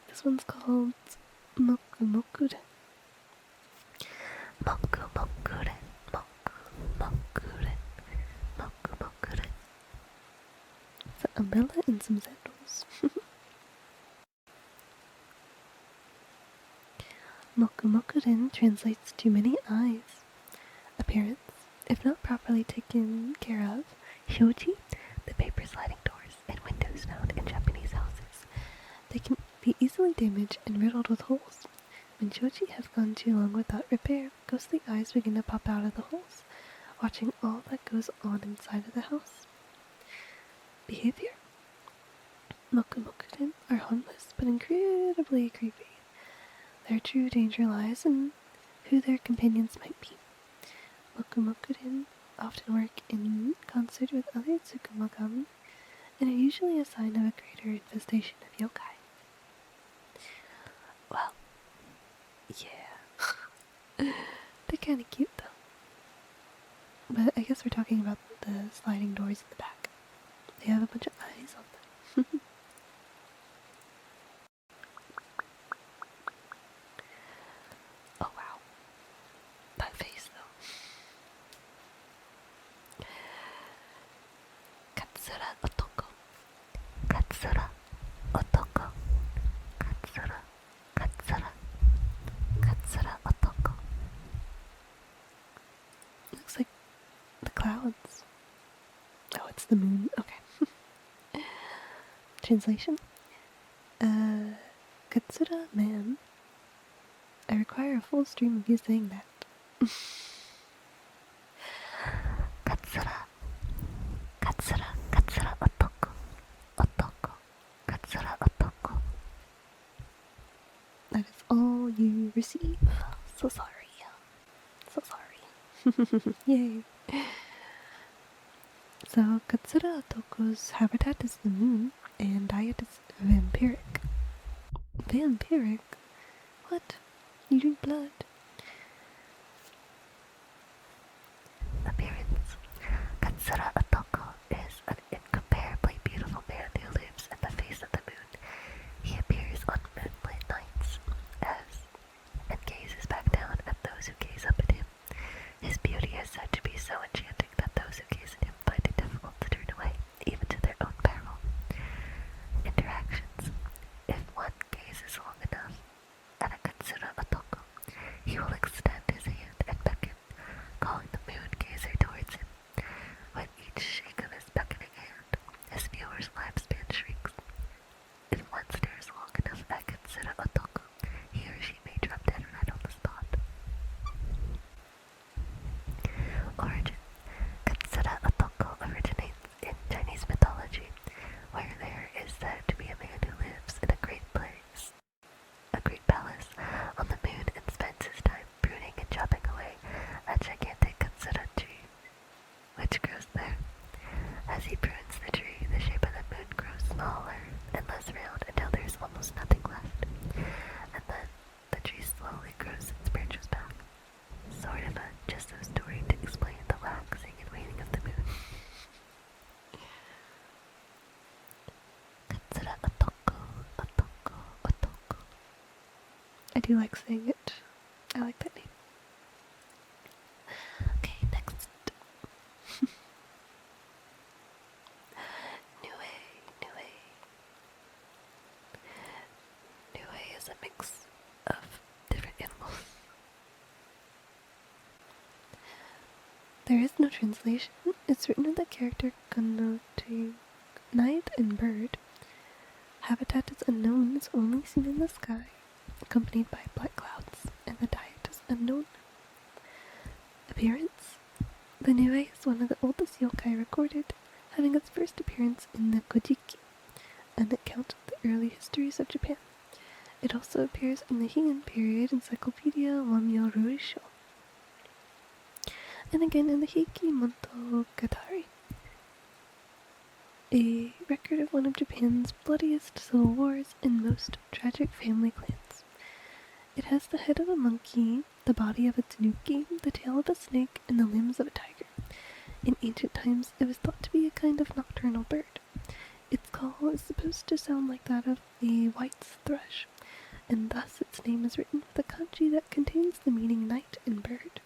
This one's called Mokumokuren. Mokumokuren, Mokumokuren, Mokumokuren. It's an umbrella and some sandals. Mokumokuren translates to many eyes. Appearance: if not properly taken care of, shoji, The paper sliding doors and windows found in Japanese houses. they can be easily damaged and riddled with holes. When shoji have gone too long without repair, ghostly eyes begin to pop out of the holes, watching all that goes on inside of the house. Behavior: Mokumokuren are harmless but incredibly creepy. Their true danger lies in who their companions might be. Mokumokuren often work in concert with other Tsukumogami and are usually a sign of a greater infestation of yokai. Well, yeah. They're kinda cute though. But I guess we're talking about the sliding doors in the back. They have a bunch of eyes on them. Oh wow. That face though. Katsura otoko. Katsura otoko. Katsura. Katsura. Katsura otoko. Looks like the clouds. Oh, it's the moon. Okay. Translation: Katsura man. I require a full stream of you saying that. Katsura. Katsura. Katsura otoko. Otoko. Katsura otoko. That is all you receive. So sorry. So sorry. Yay. So, Katsura Otoko's habitat is the moon, and diet is vampiric. Vampiric? What? You drink blood? Appearance. Katsura Otoko is an incomparably beautiful man who lives at the face of the moon. He appears on moonlit nights and gazes back down at those who gaze up at him. His beauty is said to be so enchanting that those who gaze at him find it difficult to turn away, even to their own peril. Interactions. If one gazes long enough at a Katsura Otoko, he will extend his hand and beckon, calling the moon gazer towards him. With each slowly grows its branches back. Sort of a just a story to explain the waxing and waning of the moon. Katsura otoko, otoko, otoko. I do like saying it. I like that name. Okay, next. Nue, Nue. Nue is a mix of different animals. There is no translation. It's written in the character connoting night and bird. Habitat is unknown. It's only seen in the sky, accompanied by black clouds, and the diet is unknown. Appearance. The Niue is one of the oldest yokai recorded, having its first appearance in the Kojiki, an account of the early histories of Japan. It also appears in the Heian period Encyclopedia Wamyo Ruisho, and again in the Heiki Monogatari, a record of one of Japan's bloodiest civil wars and most tragic family clans. It has the head of a monkey, the body of a tanuki, the tail of a snake, and the limbs of a tiger. In ancient times, it was thought to be a kind of nocturnal bird. Its call is supposed to sound like that of a white's thrush, and thus its name is written with a kanji that contains the meaning night and bird.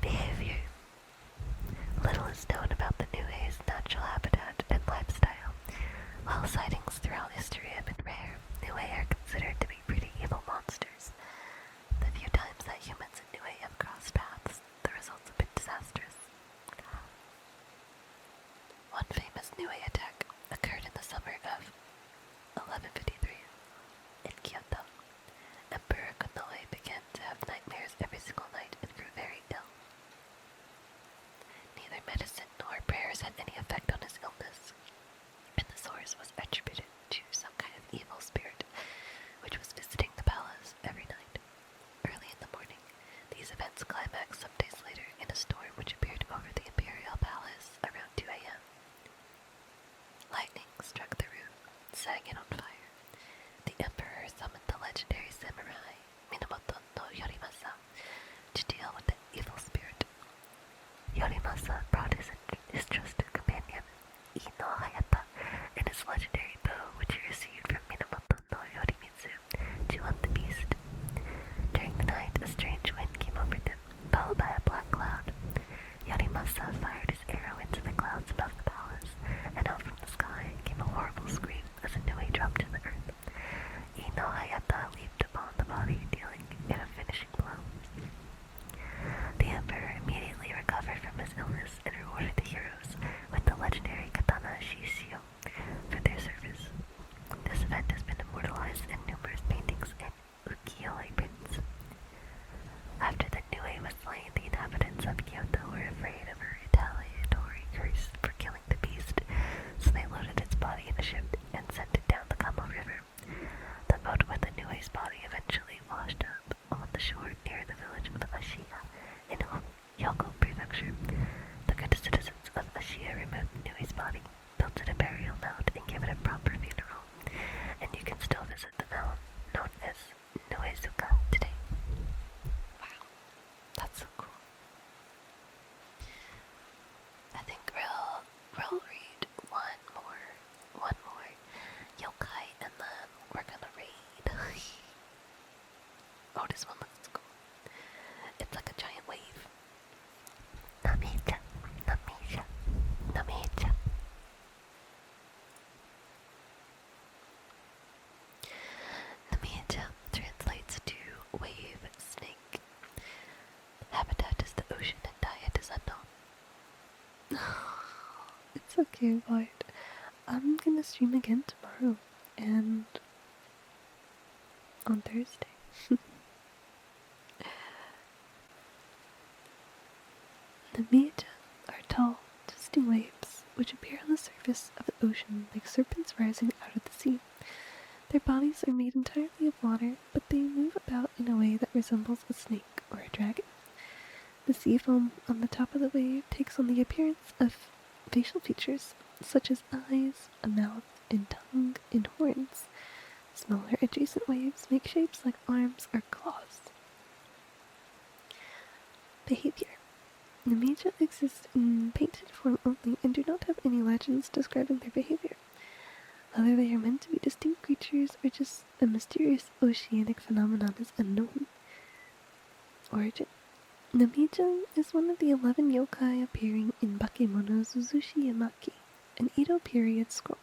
Behavior. Little is known about the Niue's natural habitat and lifestyle. While sightings throughout history have been rare, Niue are considered to be pretty evil monsters. The few times that humans and Niue have crossed paths, the results have been disastrous. One famous Niue attack occurred in the summer of 1153 in Kyoto. Emperor Konoe began to have nightmares every single night and grew very ill. Neither medicine nor prayers had any effect on his illness, and the source was attributed to some kind of evil spirit, which was visiting the palace every night. Early in the morning, these events climaxed some days later in a storm which appeared over the imperial palace around 2 a.m. Lightning struck the roof, setting it on fire. The emperor summoned the legendary samurai Minamoto no Yorimasa to deal with the evil spirit. Yorimasa brought his trusted companion, Ino Hayata, and his legendary bow, which he received from Minamoto no Yorimitsu, to hunt the beast. During the night, a strange wind came over them, followed by a black cloud. Yorimasa fired his arrow into the clouds above the palace, and out from the sky came a horrible scream as a Niue dropped to the earth. Ino Hayata leaped upon the body, dealing it a finishing blow. The emperor immediately recovered from his illness and rewarded the heroes with the legendary katana Shishio for their service. This event has been immortalized in numerous paintings and ukiyo-e prints. After the Niue was slain, the inhabitants of Kyoto were afraid of a retaliatory curse for killing the beast, so they loaded its body in a ship and sent it down the Kamo River. The boat with the Niue's body eventually washed up on the shore near the village of Ashiya in Hyogo Prefecture. The good citizens of Ashiya removed Niue's body, built it a burial mound, and gave it a proper funeral. And you can still visit the mound known as Nuezuka today. Wow, that's so cool. I think we'll read one more yokai, and then we're gonna read. Oh, this one looks cool. It's like a giant wave. Namicha, Namicha, Namicha. Namicha translates to wave snake. Habitat is the ocean and diet is unknown. It's okay, but I'm gonna stream again tomorrow and on Thursday. The Miyata are tall, twisting waves which appear on the surface of the ocean like serpents rising out of the sea. Their bodies are made entirely of water, but they move about in a way that resembles a snake or a dragon. The sea foam on the top of the wave takes on the appearance of facial features such as eyes, a mouth, and tongue, and horns. Smaller adjacent waves make shapes like arms or claws. Behavior. Namicha exist in painted form only and do not have any legends describing their behavior. Whether they are meant to be distinct creatures or just a mysterious oceanic phenomenon is unknown. Origin. Namicha is one of the 11 yokai appearing in Bakemono Suzushi Yamaki, an Edo period scroll.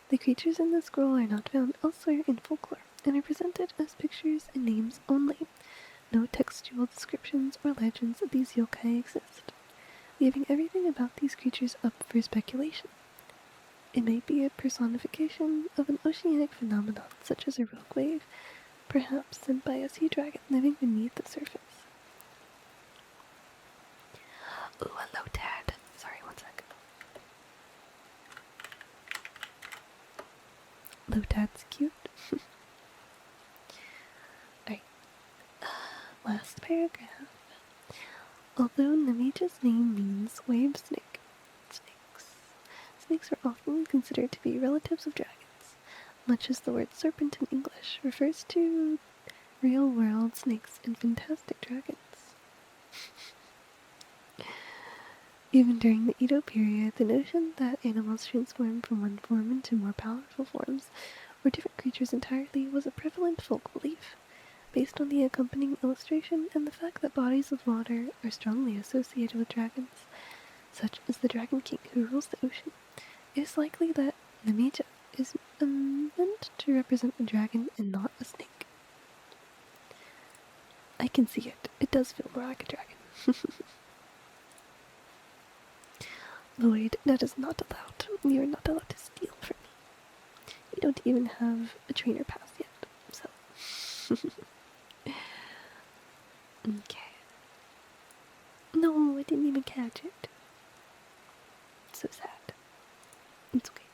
The creatures in the scroll are not found elsewhere in folklore and are presented as pictures and names only. No textual descriptions or legends of these yokai exist, leaving everything about these creatures up for speculation. It may be a personification of an oceanic phenomenon such as a rogue wave, perhaps sent by a sea dragon living beneath the surface. Ooh, hello, Dad. Sorry, one sec. Lotad's cute. Alright, last paragraph. Although Namicha's name means wave snake, snakes are often considered to be relatives of dragons, much as the word serpent in English refers to real-world snakes and fantastic dragons. Even during the Edo period, the notion that animals transform from one form into more powerful forms or different creatures entirely was a prevalent folk belief, based on the accompanying illustration and the fact that bodies of water are strongly associated with dragons, such as the Dragon King who rules the ocean. It is likely that Namicha is meant to represent a dragon and not a snake. I can see it. It does feel more like a dragon. Lloyd, that is not allowed. You are not allowed to steal from me. You don't even have a trainer pass yet, so. Okay. No, I didn't even catch it. So sad. It's okay.